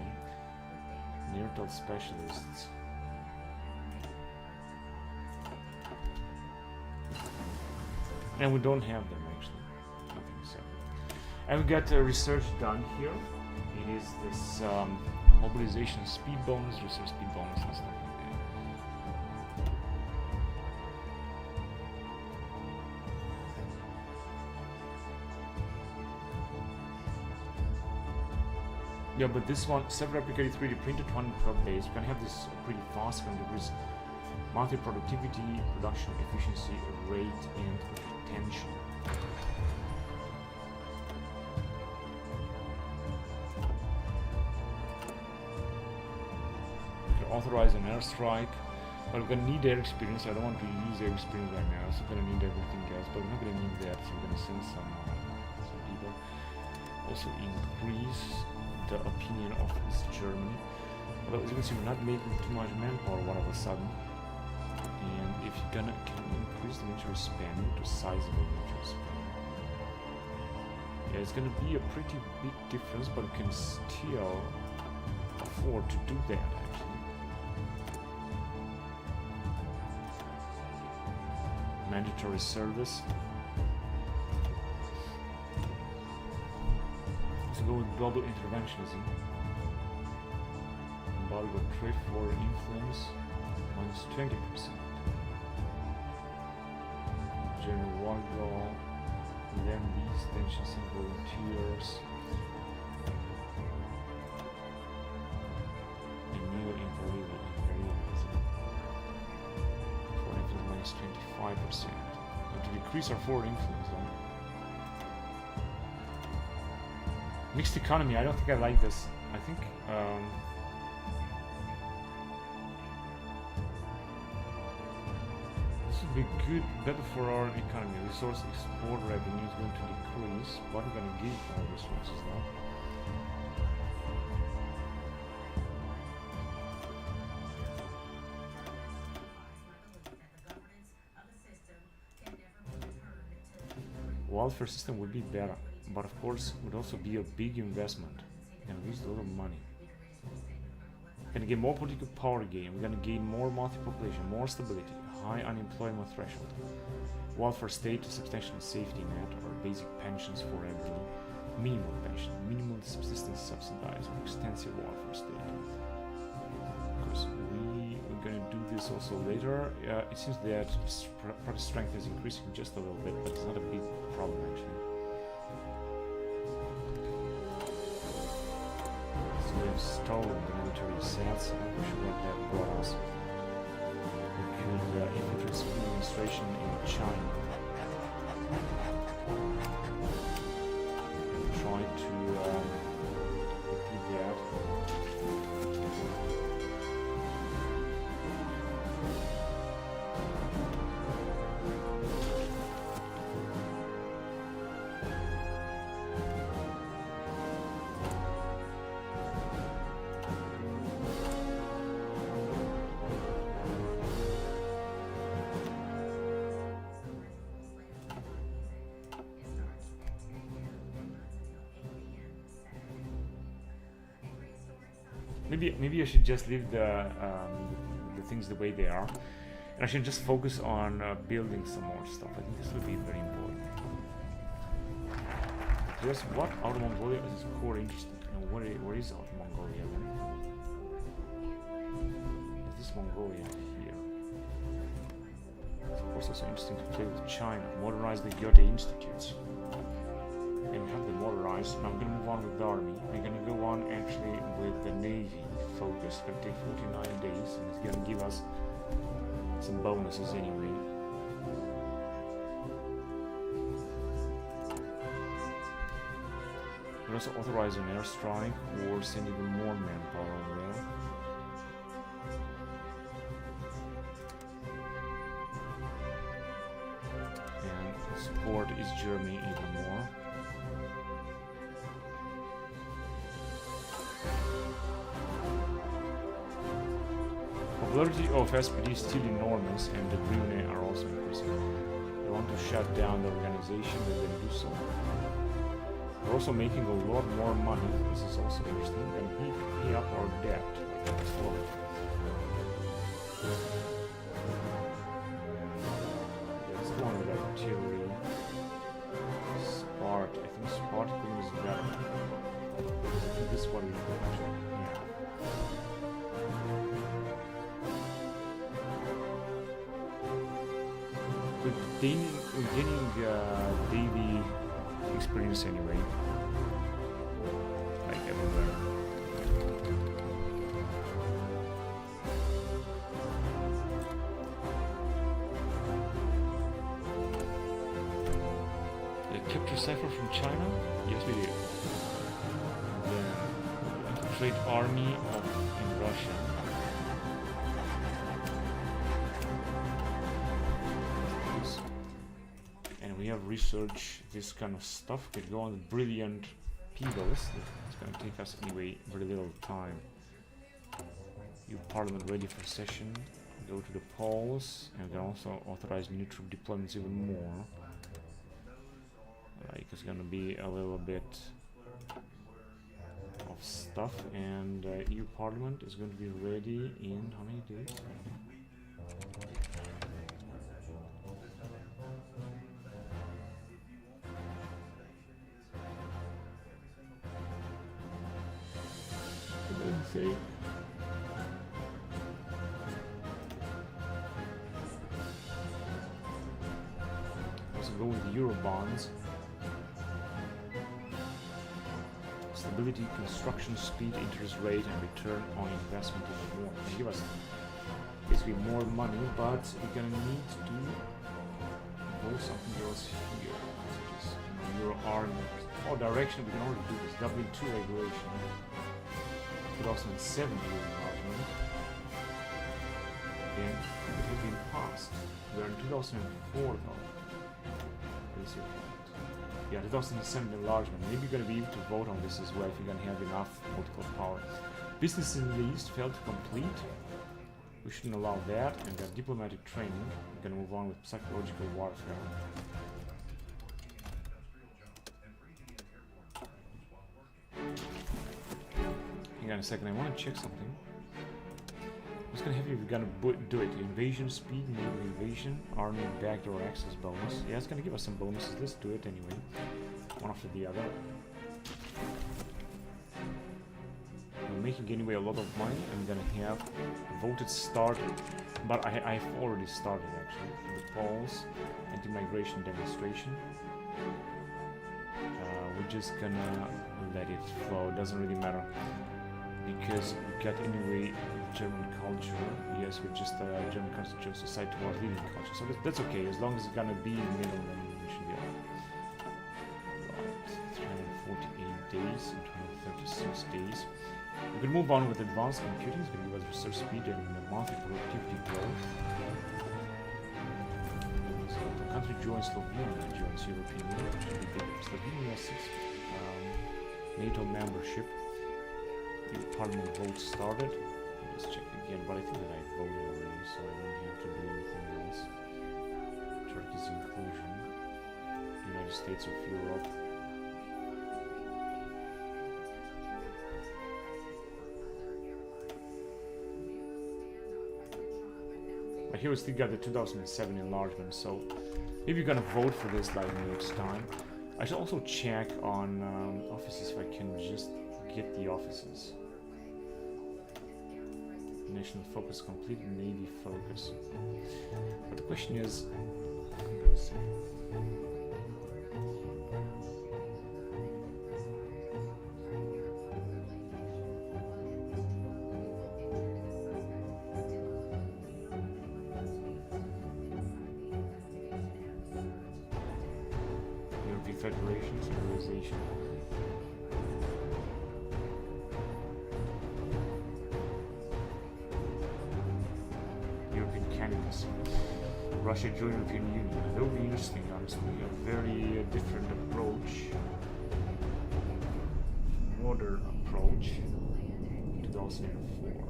Speaker 1: Near-total specialists. And we don't have them actually. Nothing so. And we got research done here. It is this mobilization speed bonus, research speed bonus, and stuff like that. Yeah, but this one, self-replicated 3D printed 112 days. We can have this pretty fast. Can decrease monthly productivity, production efficiency, rate, and retention. We can authorize an airstrike, but we're gonna need air experience. I don't want to use air experience right now, so we're gonna need everything else. But we're not gonna need that, so we're gonna send some people. Also increase the opinion of East Germany. Although as you can see, we're not making too much manpower all of a sudden. And if you're gonna increase the military spending to sizable military spending, yeah, it's gonna be a pretty big difference, but we can still afford to do that actually. Mandatory service. Let's go with global interventionism. Embargo trade for influence minus 20%. General war goal, then these tensions and volunteers, and neo-imperialism. Foreign influence minus 25%. And to decrease our foreign influence, though. Mixed economy, I don't think I like this. I think be good, better for our economy. Resource export revenue is going to decrease, but we're going to gain more resources now. Welfare system would be better, but of course would also be a big investment and waste a lot of money. We're going to get more political power gain, we're going to gain more multi-population, more stability, high unemployment threshold, welfare state, substantial safety net, or basic pensions for everybody, minimum pension, minimum subsistence subsidized, or extensive welfare state. Because we're going to do this also later. It seems that product strength is increasing just a little bit, but it's not a big problem actually. So we have stolen the military assets. I'm not sure what that brought us. We could infiltrate civil administration in China. And try to repeat that. Maybe I should just leave the things the way they are, and I should just focus on building some more stuff. I think this will be very important. Just what Outer Mongolia is core interesting. Where is Outer Mongolia then? Is this Mongolia here? It's of course also interesting to play with China. Modernize the Goethe Institutes. And have them motorized. Now I'm going to move on with the army. We're going to go on actually with the navy focus. It's going to take 49 days, and it's going to give us some bonuses anyway. We'll also authorize an airstrike or send even more manpower over there. And support East Germany even more. Popularity of SPD is still enormous, and the Grüne are also increasing. They want to shut down the organization, and then do so. We're also making a lot more money. This is also interesting. And we pay up our debt like before. Let's go on with artillery. Spart. I think Spartan is better. I think this one is better. Yeah. We're gaining daily experience anyway, like everywhere. Capture cipher from China? Yes, we do. Then infiltrate army in Russia. We have research this kind of stuff. Could go on with brilliant peoples. It's going to take us anyway very little time. EU Parliament ready for session. Go to the polls, and we can also authorize new troop deployments even more. Like it's going to be a little bit of stuff, and EU Parliament is going to be ready in how many days? See? Also go with the Euro bonds. Stability, construction speed, interest rate, and return on investment in the war. They give us basically more money, but we're gonna need to do something else here. Euro army. Oh, direction we can already do this. W2 regulation. 2007 enlargement. Again, it has been passed. We are in 2004 though. Yeah, 2007 enlargement. Maybe you're gonna be able to vote on this as well if you're gonna have enough political power. Business in the East failed to complete. We shouldn't allow that. And got diplomatic training. We're gonna move on with psychological warfare. Hang on a second, I want to check something. What's going to happen if we're going to do it? Invasion speed, naval invasion, army backdoor access bonus. Yeah, it's going to give us some bonuses. Let's do it anyway. One after the other. We're making anyway a lot of money. I'm going to have voted started. But I've already started actually. The polls, anti-migration demonstration. We're just going to let it flow. It doesn't really matter. Because we got anyway German culture. Yes, we're just a German culture society to our leading culture. So that's okay, as long as it's gonna be in the middle, then we should be alright. Right, 348 days and 236 days. We can move on with advanced computing. It's gonna give us research speed and monthly productivity growth. So the country joins Slovenia, joins European Union, which will be big. Slovenia seeks NATO membership. The Parliament vote started. Let's check again, but I think that I voted already, so I don't have to do anything else. Turkey's inclusion. United States of Europe. But here we still got the 2007 enlargement, so maybe you're gonna vote for this like next time. I should also check on offices if I can just get the offices. National focus complete, Navy focus. But the question is, let's see. European Federation, civilization. Russia join European Union. That would be interesting, honestly. A very different approach, modern approach. 2004.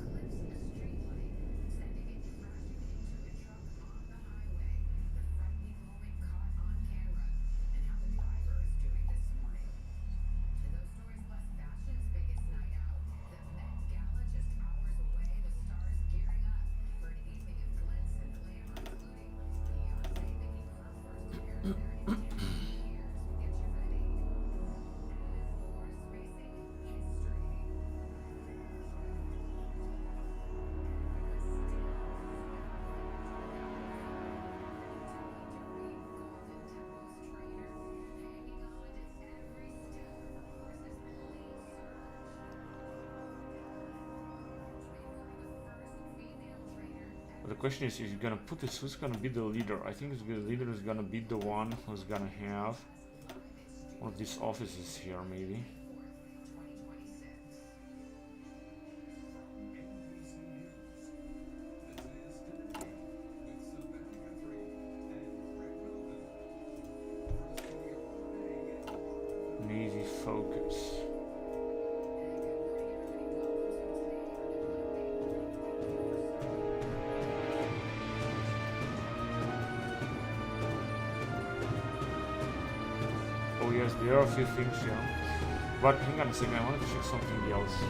Speaker 1: The question is you're gonna put this, who's gonna be the leader? I think the leader is gonna be the one who's gonna have one of these offices here, maybe. Navy focus. Oh yes, there are a few things here. But hang on a second, I wanted to check something else here.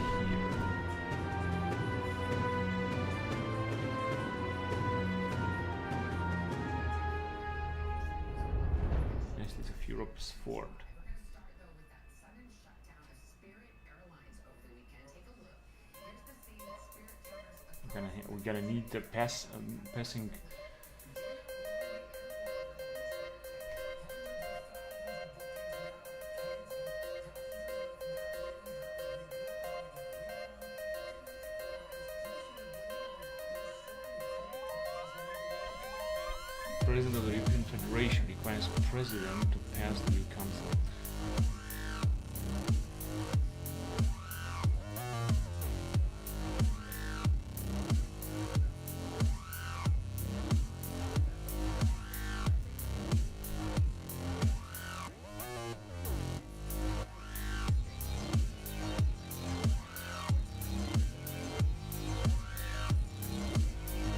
Speaker 1: Next is of Europe's Ford. We're gonna need the passing. President of the European Federation requires President to pass the new Council.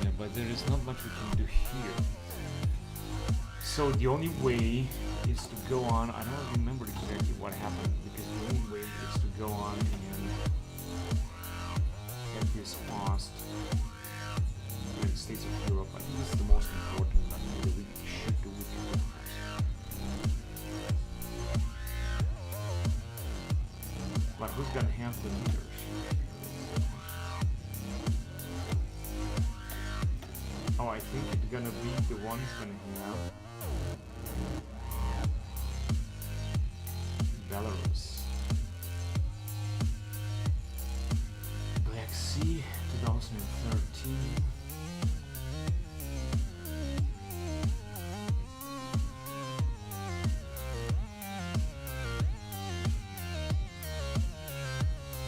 Speaker 1: Yeah, but there is not much we can do here. So the only way is to go on. I don't remember exactly what happened because the only way is to go on and get this passed in the States of Europe. I think this is the most important that we should do with the But who's gonna have the leadership? Oh, I think it's gonna be the one who's gonna have Belarus. Black Sea, 2013.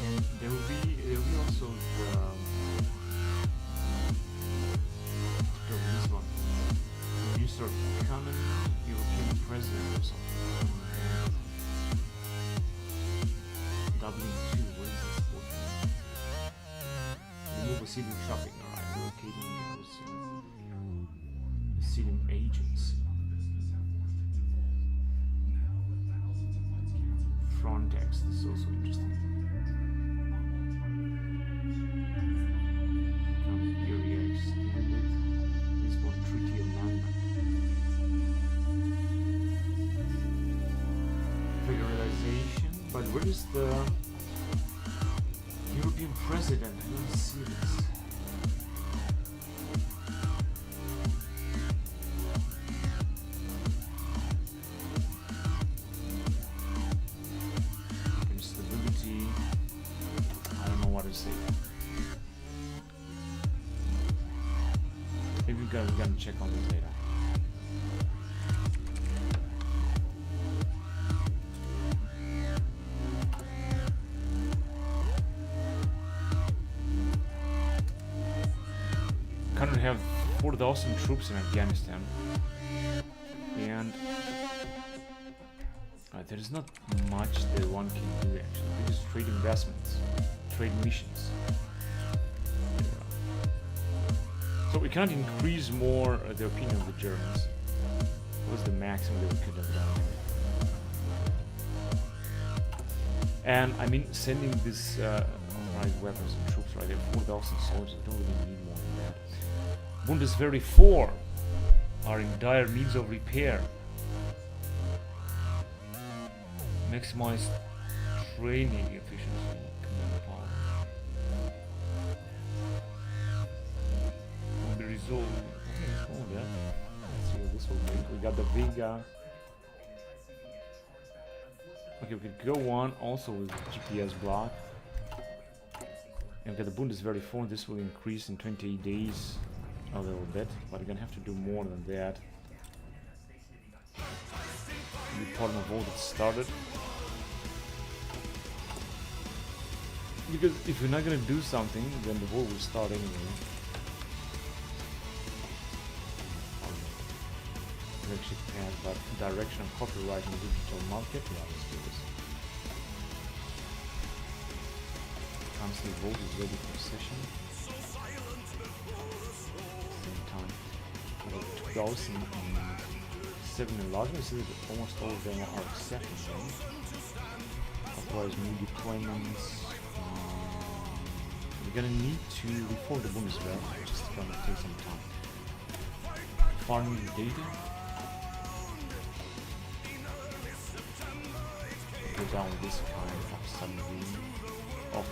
Speaker 1: And there will be also this one. You start common European president or something. Dublin 2, what is this for? Remove Asylum shopping, alright, locating Asylum agents. Frontex, this is also interesting. Area extended. where is the European president? I don't see this. Instability. I don't know what to say. Maybe we're gonna check on this later. Country have 4,000 troops in Afghanistan, and there is not much that one can do actually. Because trade investments, trade missions. So we cannot increase more the opinion of the Germans. What was the maximum that we could have done? And I mean, sending this right weapons and troops right there, 4,000 soldiers, don't really need more than that. Bundeswehr 4 are in dire needs of repair. Maximize training efficiency. Command power. Will be resolved. Okay, let's see what this will bring. We got the Vega. Okay, we could go on also with the GPS block. And we got the Bundeswehr 4. This will increase in 28 days a little bit, but we're gonna have to do more than that. The Department of War that started. Because if we're not gonna do something, then the war will start anyway. Direction path, but direction of copyright in the digital market. Yeah, let's do this. Council vote is ready for session. Same time. 2007 enlargements, almost all of them are accepted. Otherwise, new deployments. We're gonna need to reform the Bundeswehr, which is gonna take some time. Farming data. Go down with this kind of submarine of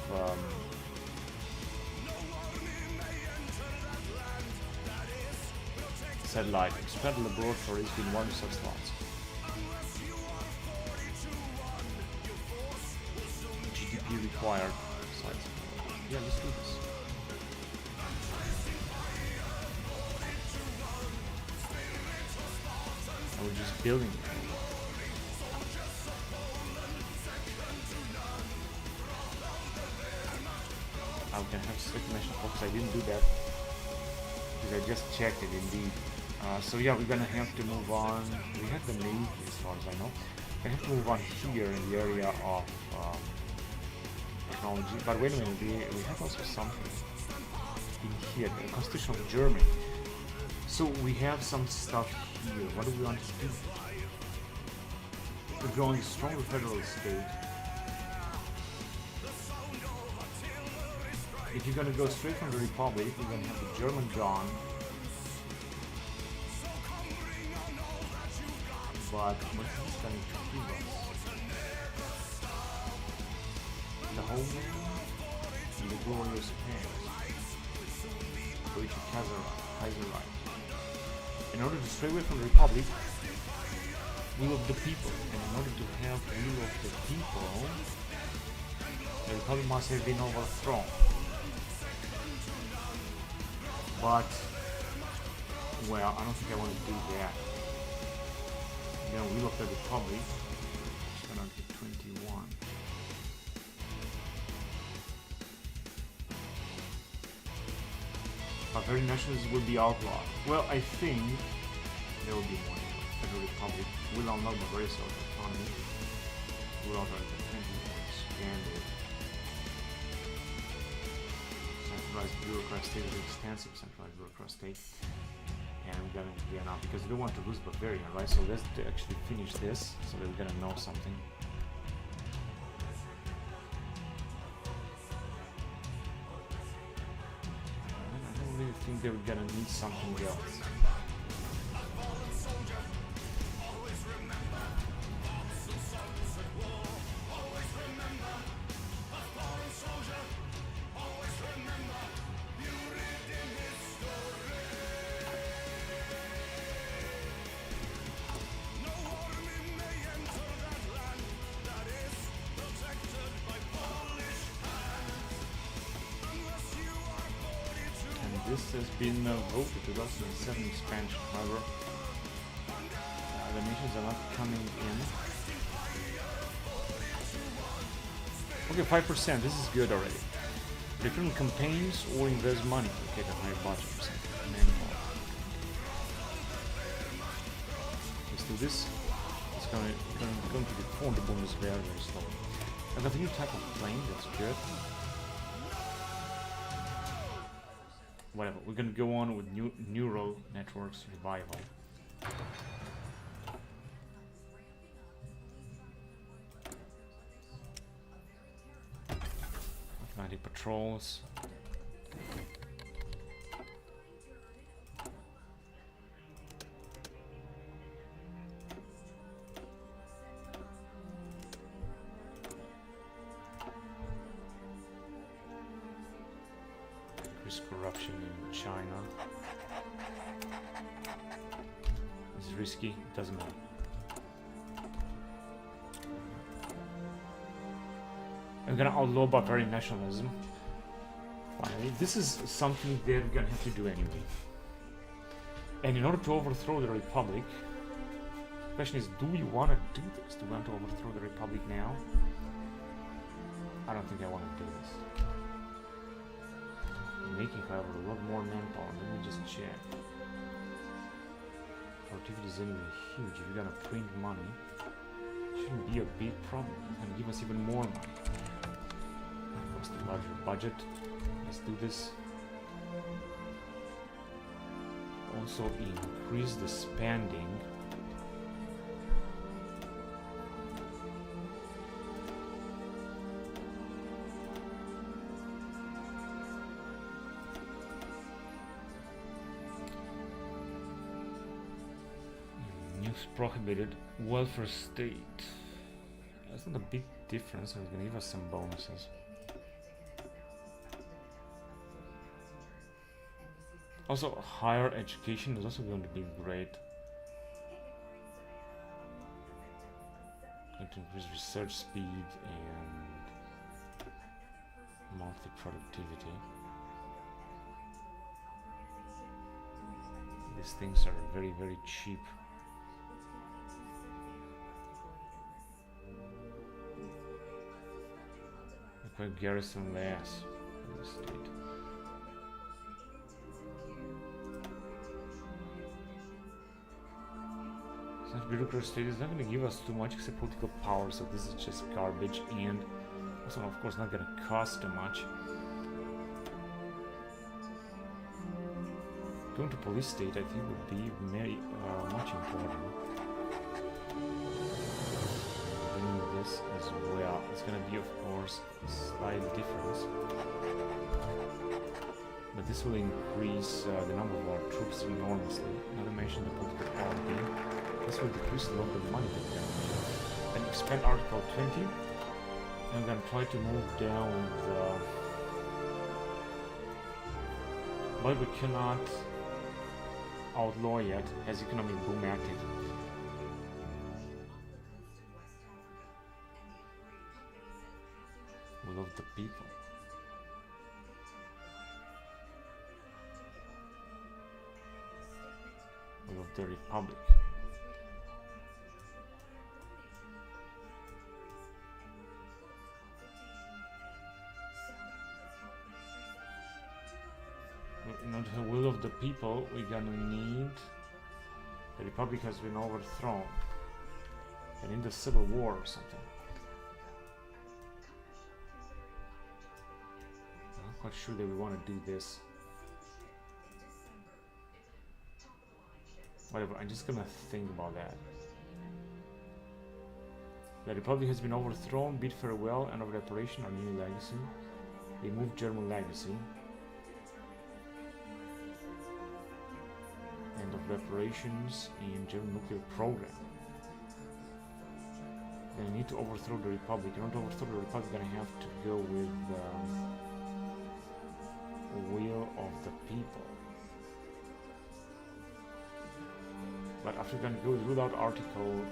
Speaker 1: satellite. Expand laboratories in one research slots. GDP required. Sites. Yeah, let's do this. And we're just building it. I'm gonna have circulation focus. I didn't do that because I just checked it indeed. So yeah, we're gonna have to move on. We have the Navy as far as I know. We have to move on here in the area of technology. But wait a minute, we have also something in here, the Constitution of Germany. So we have some stuff here. What do we want to do? We're growing a stronger federal state. If you're gonna go straight from the Republic, we're gonna have the German gone. But what's this going to give us? The homeland and the glorious past. Deutsche Kaiserreich. In order to stray away from the Republic, will of the people. And in order to have will of the people, the Republic must have been overthrown. But, well, I don't think I want to do that. Then will of the Republic, it's gonna get 21. But very nationalism will be outlawed. Well, I think there will be more. Federal Republic will unlock the very sort of autonomy. Will outright the 21 expanded. Centralized bureaucrat state is extensive centralized bureaucrat state. And we're gonna get out because we don't want to lose Bavaria, right? So let's actually finish this so that we're gonna know something. I don't really think that we're gonna need something else. this has been voted 2007 expansion. However, the nations are not coming in. Okay, 5%. This is good already. Different campaigns or invest money. Okay, the higher budget or something. Manpower. Let's do this. It's going to be formed the bonus very, very slow. I got a new type of plane. That's good. Whatever. We're gonna go on with neural networks revival. 90 patrols. Increase corruption in China. It's risky, doesn't matter. I'm gonna outlaw barbarian nationalism. Finally, this is something they're gonna have to do anyway. And in order to overthrow the Republic, the question is, do we want to do this? Do we want to overthrow the Republic now? I don't think I want to do this. I'm making, however, a lot more manpower. Let me just check. Productivity is anyway huge. If you're gonna print money, it shouldn't be a big problem. It's gonna give us even more money. What's the larger budget? Let's do this. Also increase the spending. News prohibited. Welfare state. That's not a big difference. It's gonna give us some bonuses. Also, higher education is also going to be great. Going to increase research speed and monthly productivity. These things are very, very cheap. Require garrison less in the state. Since bureaucracy state is not going to give us too much except political power, so this is just garbage, and also of course not going to cost too much. Going to police state I think would be very much important. Doing this as well. It's going to be of course a slight difference. But this will increase the number of our troops enormously. Not to mention the political power gain. This will decrease a lot of the money that we're going to get. And expand Article 20. And I'm going to try to move down the... But we cannot outlaw yet, as economic boom active. We love the people. We love the Republic. In order to will of the people, we're gonna need the Republic has been overthrown and in the civil war or something. I'm not quite sure that we want to do this. Whatever, I'm just gonna think about that. The Republic has been overthrown, bid farewell, end of reparation, or new legacy. Remove German legacy. End of reparations and German nuclear program. Then I need to overthrow the Republic. In order to overthrow the Republic, I'm gonna have to go with the will of the people. But after we're gonna go rule out Article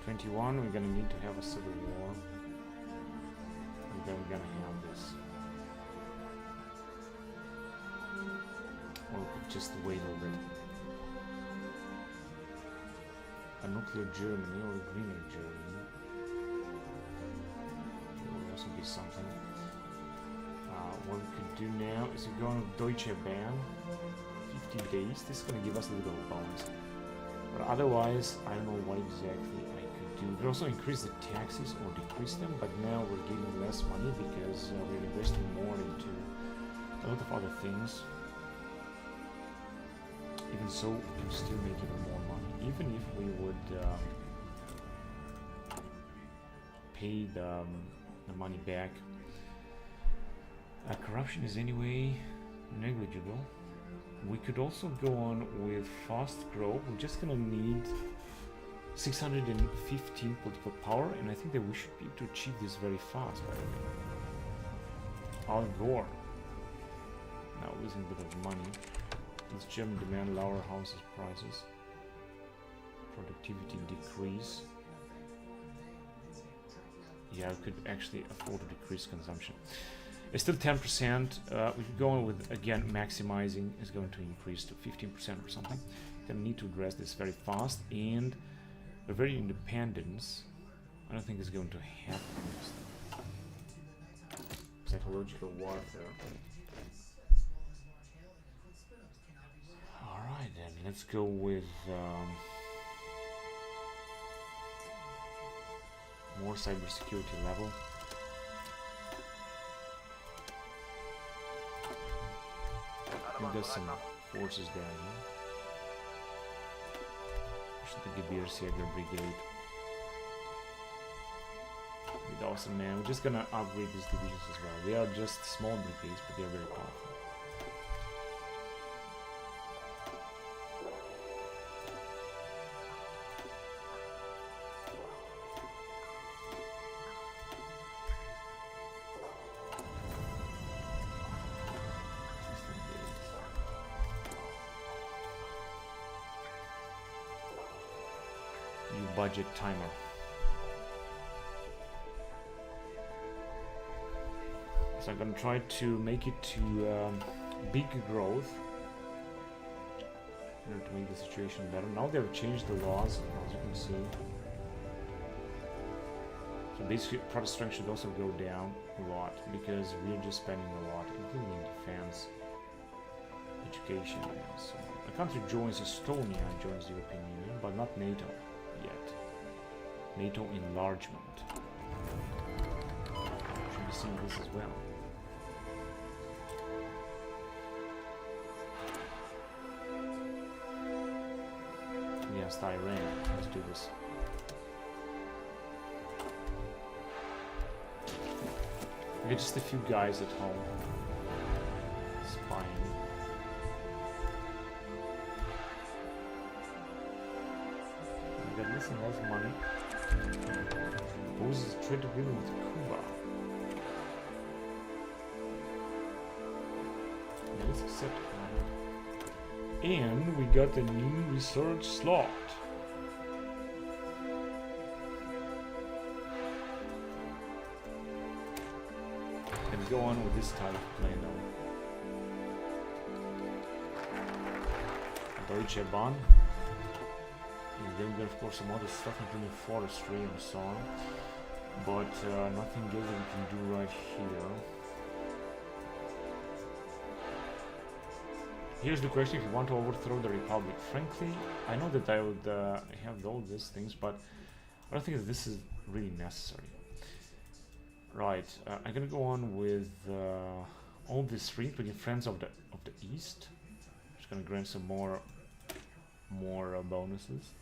Speaker 1: 21, we're gonna need to have a civil war. And then we're gonna have this. just wait a little bit. A nuclear Germany or a greener Germany would also be something. What we could do now is we go on Deutsche Bahn, 50 days. This is going to give us a little bit of a bonus. But otherwise, I don't know what exactly I could do. We could also increase the taxes or decrease them, but now we're getting less money because we're investing more into a lot of other things. Even so, we can still make even more money. Even if we would pay the money back. Corruption is anyway negligible. We could also go on with fast growth. We're just gonna need 615 political power, and I think that we should be able to achieve this very fast, by the way. Al Gore. Now losing a bit of money. This German demand lower houses prices. Productivity decrease. Yeah, I could actually afford to decrease consumption. It's still 10%. We could go on with, again, maximizing is going to increase to 15% or something. Gonna need to address this very fast, and a very independence, I don't think is going to happen. Psychological warfare. Alright then, let's go with more cybersecurity level. And there's some forces down here. The Gebirgsjäger Brigade. With awesome man. We're just gonna upgrade these divisions as well. They are just small brigades, but they are very powerful. Budget timer. So I'm gonna try to make it to big growth in order to make the situation better. Now they've changed the laws, as you can see. So basically, product strength should also go down a lot because we're just spending a lot, including in defense, education. So a country joins Estonia, joins the European Union, but not NATO yet. NATO enlargement. Should be seeing this as well. Against Iran. Let's do this. We get just a few guys at home spying. We got missing lots of money. Proposes a trade agreement with Cuba. Yeah, let's accept it. And we got a new research slot. Let's go on with this type of plane now. Deutsche Bahn. And then we got, of course, some other stuff, including forestry and so on. But nothing else that we can do right here. Here's the question: if you want to overthrow the Republic, frankly, I know that I would have all these things, but I don't think that this is really necessary. Right, I'm gonna go on with all these three, including Friends of the East. Just gonna grant some more bonuses.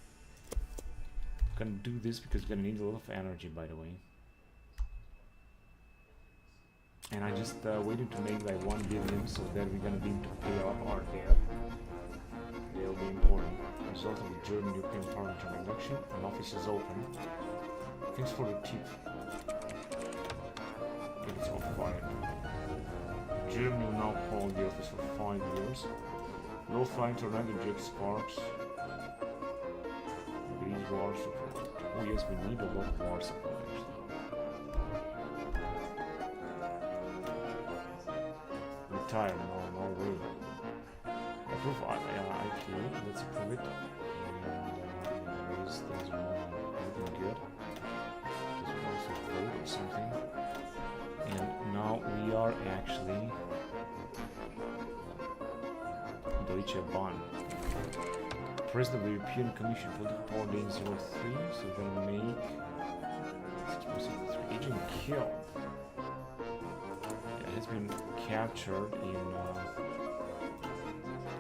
Speaker 1: Gonna do this because we're gonna need a lot of energy, by the way. And I just waited to make like 1 billion so that we're gonna be able to pay off our debt. They'll be important. Result of the German European Parliamentary election. An office is open. Thanks for the tip. It's all fire. Germany will now hold the office for 5 years. Low flying tornado jet sparks. These war support. Oh yes, we need a lot of war support actually. Retire, no way. Approve IPA. Let's approve it. And raise things around. Everything good. Just also vote or something. And now we are actually Deutsche Bahn. President of the European Commission, political power day 03. So we're gonna make 6.63. Agent killed. It has been captured in.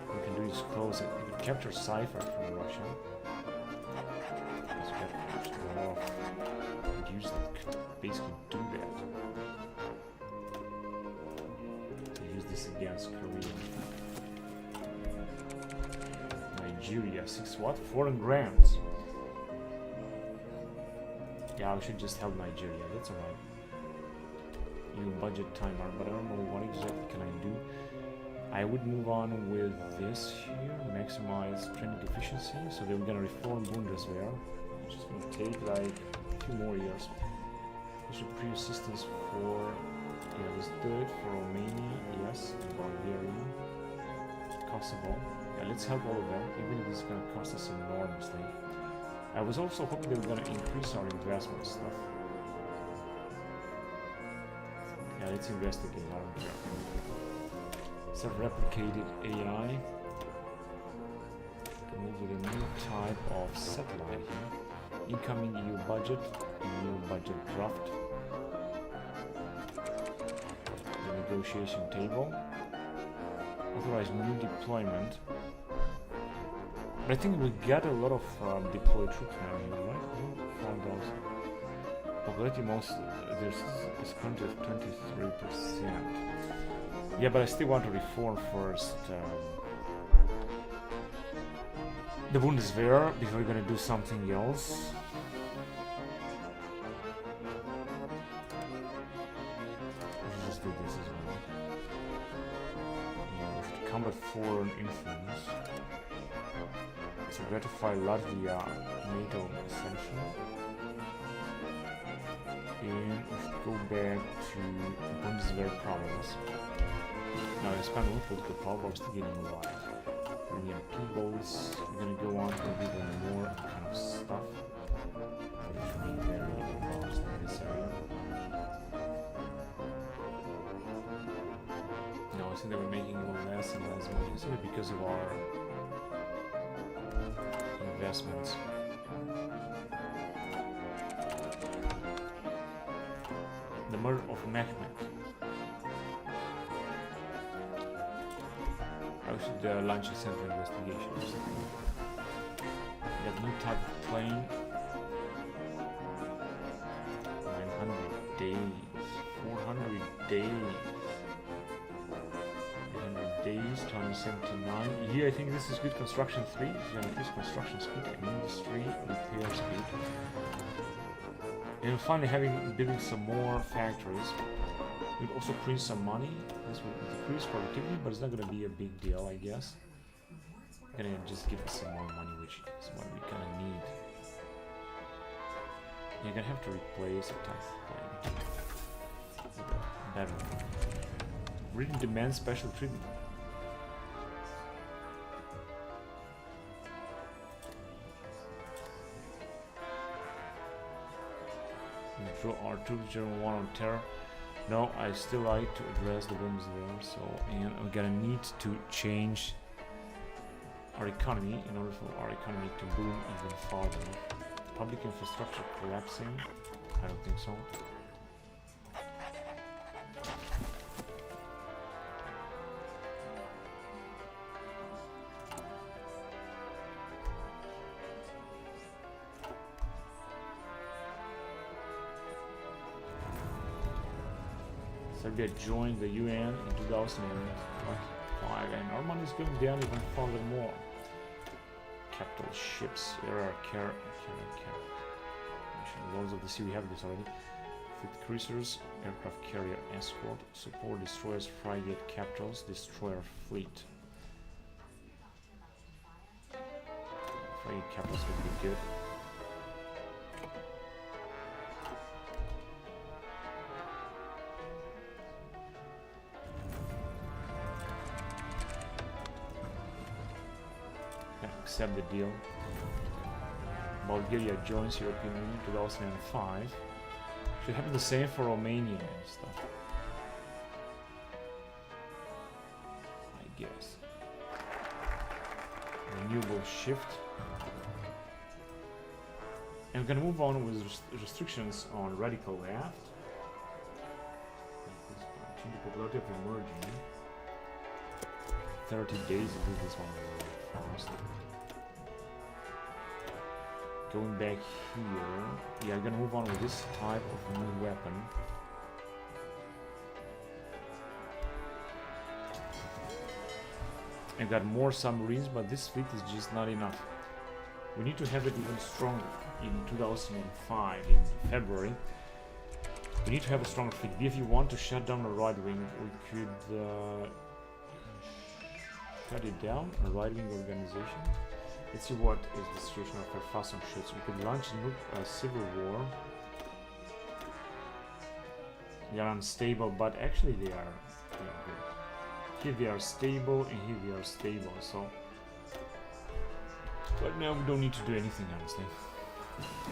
Speaker 1: We can do is close it. We can capture Cypher from Russia. Let's get a lot of use that could basically do that. Use this against Korea. Nigeria, 6 what? Foreign grants. Yeah, we should just help Nigeria, that's alright. New budget timer, but I don't know what exactly can I do. I would move on with this here, maximize training efficiency. So then we're gonna reform Bundeswehr, which is gonna take like a few more years. We should pre-assistance for, yeah, let's do it for Romania, yes, and Bulgaria, Kosovo. Yeah, let's help all of them, even if it's gonna cost us enormously. I was also hoping they were gonna increase our investment stuff. Yeah, let's investigate, I don't care. Self-replicated AI. Can move with a new type of satellite here. Incoming EU budget, EU budget draft. The negotiation table. Authorize new deployment. But I think we got a lot of deployed troops now here, right? Popularity most, there's this country of 23%. Yeah, but I still want to reform first the Bundeswehr before we're gonna do something else. We should just do this as well. Yeah, we should combat foreign influence. So ratify Latvia NATO essential. And we should go back to Bundeswehr problems. Now it's kind of political problems to getting wide. Bringing peoples, we're gonna go on to even more kind of stuff. Which should be very advanced in this area. Now I think that we're making a little less and less money, simply because of our investments. The murder of Mehmet. I should launch a central investigation or something. That new type of plane. 900 days. 400 days. 800 days, 279. Here I think this is good. Construction 3 is going to increase construction speed and industry repair speed. And finally building some more factories. We'll also print some money. This will decrease productivity, but it's not going to be a big deal, I guess. Gonna just give us some more money, which is what we kind of need. You're gonna have to replace a test plane. Better. Really demands special treatment. Draw our troops, German 1 on terror. No, I still like to address the rooms there, so, and I'm gonna need to change our economy in order for our economy to boom even farther. Public infrastructure collapsing? I don't think so. Serbia joined the UN in 2005, and our money is going down even further more. Capital ships, error, care. Lords of the Sea, we have this already. Fleet cruisers, aircraft carrier escort, support destroyers, frigate capitals, destroyer fleet. Frigate capitals would be good. Can accept the deal. Bulgaria joins European Union 2005. Should happen the same for Romania and stuff. I guess. Renewable shift. And we're gonna move on with restrictions on radical left. Change the popularity of emerging. 30 days to do this one fast. Going back here. Yeah, I'm gonna move on with this type of new weapon. I've got more submarines, but this fleet is just not enough. We need to have it even stronger. In 2005, in February, we need to have a stronger fleet. If you want to shut down the right wing, we could shut it down, a right wing organization. Let's see what is the situation of Verfassungsschutz. We could launch a civil war. They are unstable, but actually they are good. Here they are stable, and here they are stable, so... But now we don't need to do anything, honestly.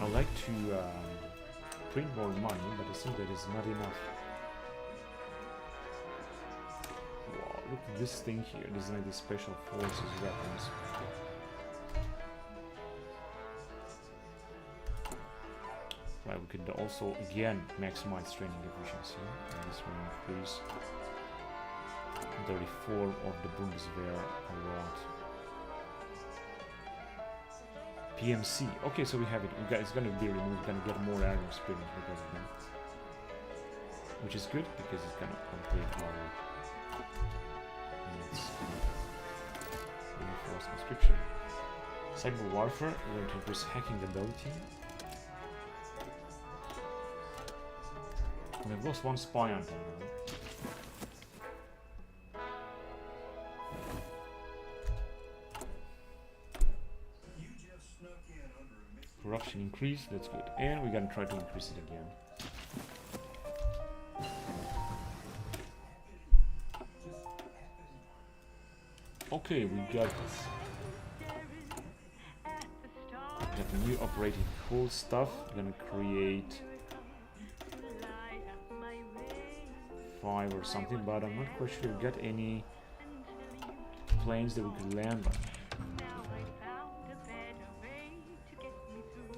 Speaker 1: I like to print more money, but I think that is not enough. Wow, look at this thing here. This is like the special forces weapons. Right, we could also again maximize training efficiency. And this will increase the reform of the Bundeswehr a lot. PMC. Okay, so we have it. It's going to be removed. We're going to get more air experience because of that. Which is good because it's going to complete our reinforced conscription. Cyber warfare. We're going to increase hacking ability. We've lost one spy on them now. Corruption increase, that's good. And we're gonna try to increase it again. Okay, we got this. We have a new operating cool stuff. We're gonna create 5 or something, but I'm not quite sure we got any planes that we could land on.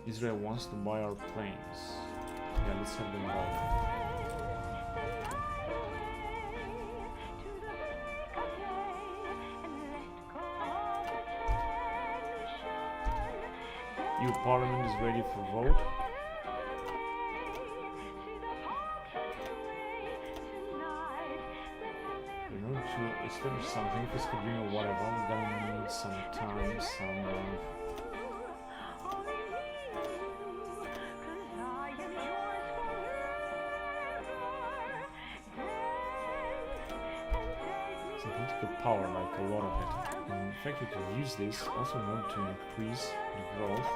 Speaker 1: Israel wants to buy our planes. Yeah, let's have them buy them. EU Parliament is ready for vote. In order to establish something, fiscal union or whatever, we're gonna need some time, some political power, like a lot of it. And in fact, we could use this also in order to increase the growth.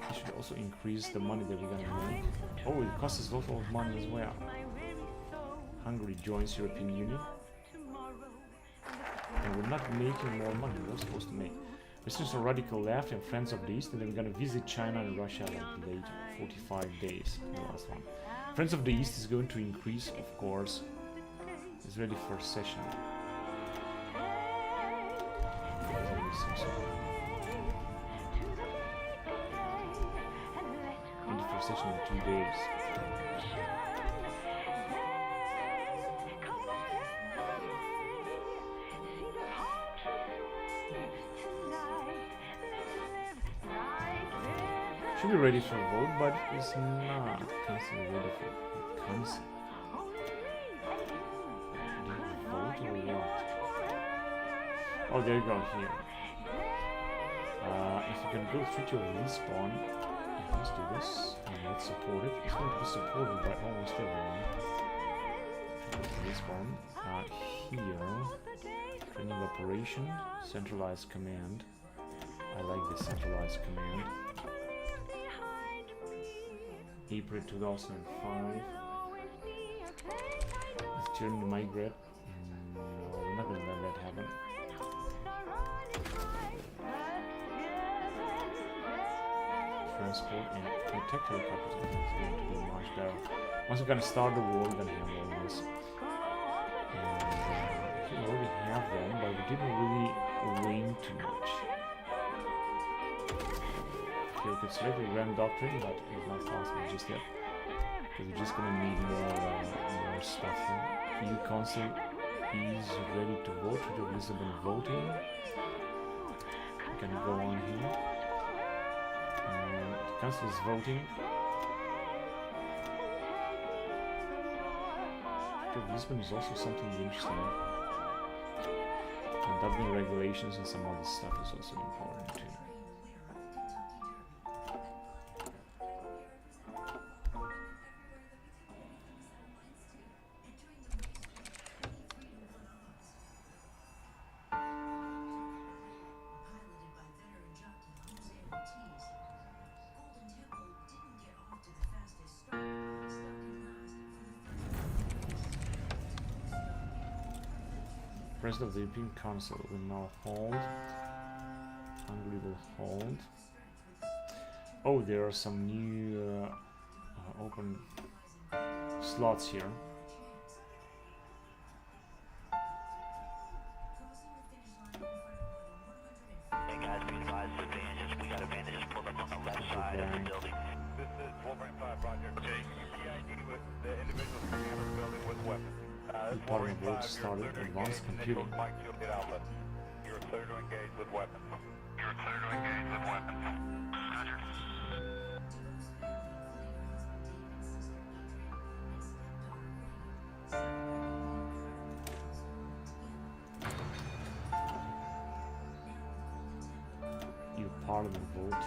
Speaker 1: It should also increase the money that we're gonna make. Oh, it costs us a lot of money as well. Hungary joins European Union. And we're not making more money, we're supposed to make. Restrictions on radical left and Friends of the East, and then we're gonna visit China and Russia like later, 45 days, the last one. Friends of the East is going to increase, of course. It's ready for session. Ready for session in 2 days. Should be ready for vote, but it's not constantly ready for council. Vote or what? Oh, there you go, here. If you can build Treaty of Lisbon, yeah, let's do this, and let's support it. It's going to be supported by almost everyone. Lisbon. Here, training operation, centralized command. I like this centralized command. April 2005. Is Germany migrate? No, we're not gonna let that happen. transport and protect helicopters. I think it's going to be much better. Once we're gonna start the war, we're gonna have all this. And we already have them, but we didn't really win too much. Okay, we could select the Grand Doctrine, but it's not possible just yet. Because we're just gonna need more stuff here. EU Council is ready to vote. Treaty of Lisbon voting. We're gonna go on here. The council is voting. Treaty of Lisbon is also something interesting. And Dublin regulations and some other stuff is also important too. President of the European Council will now hold. Hungary will hold. Oh, there are some new open slots here.
Speaker 2: Hey guys, be advised, advantages. We got advantages pulled up on the left side of the building.
Speaker 3: This is Wolverine 5, Roger. Okay, EID with the individuals coming out of the building with weapons.
Speaker 1: Department of Works started advanced computing.
Speaker 3: Mike, you'll get outlet. You're clear to engage with weapons. You're clear to engage with weapons. Roger.
Speaker 1: You Parliament vote.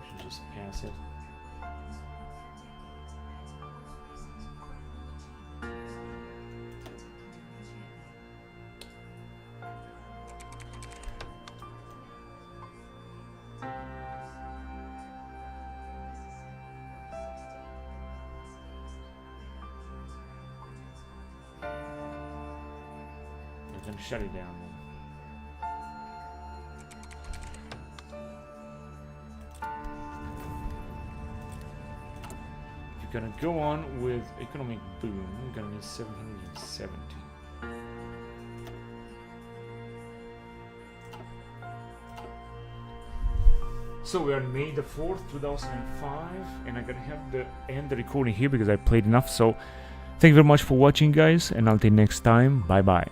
Speaker 1: We should just pass it. Then shut it down then. If you're gonna go on with economic boom, you're gonna need 770. So we are May the 4th, 2005, and I'm gonna have to end the recording here because I played enough. So thank you very much for watching, guys, and until next time, bye bye.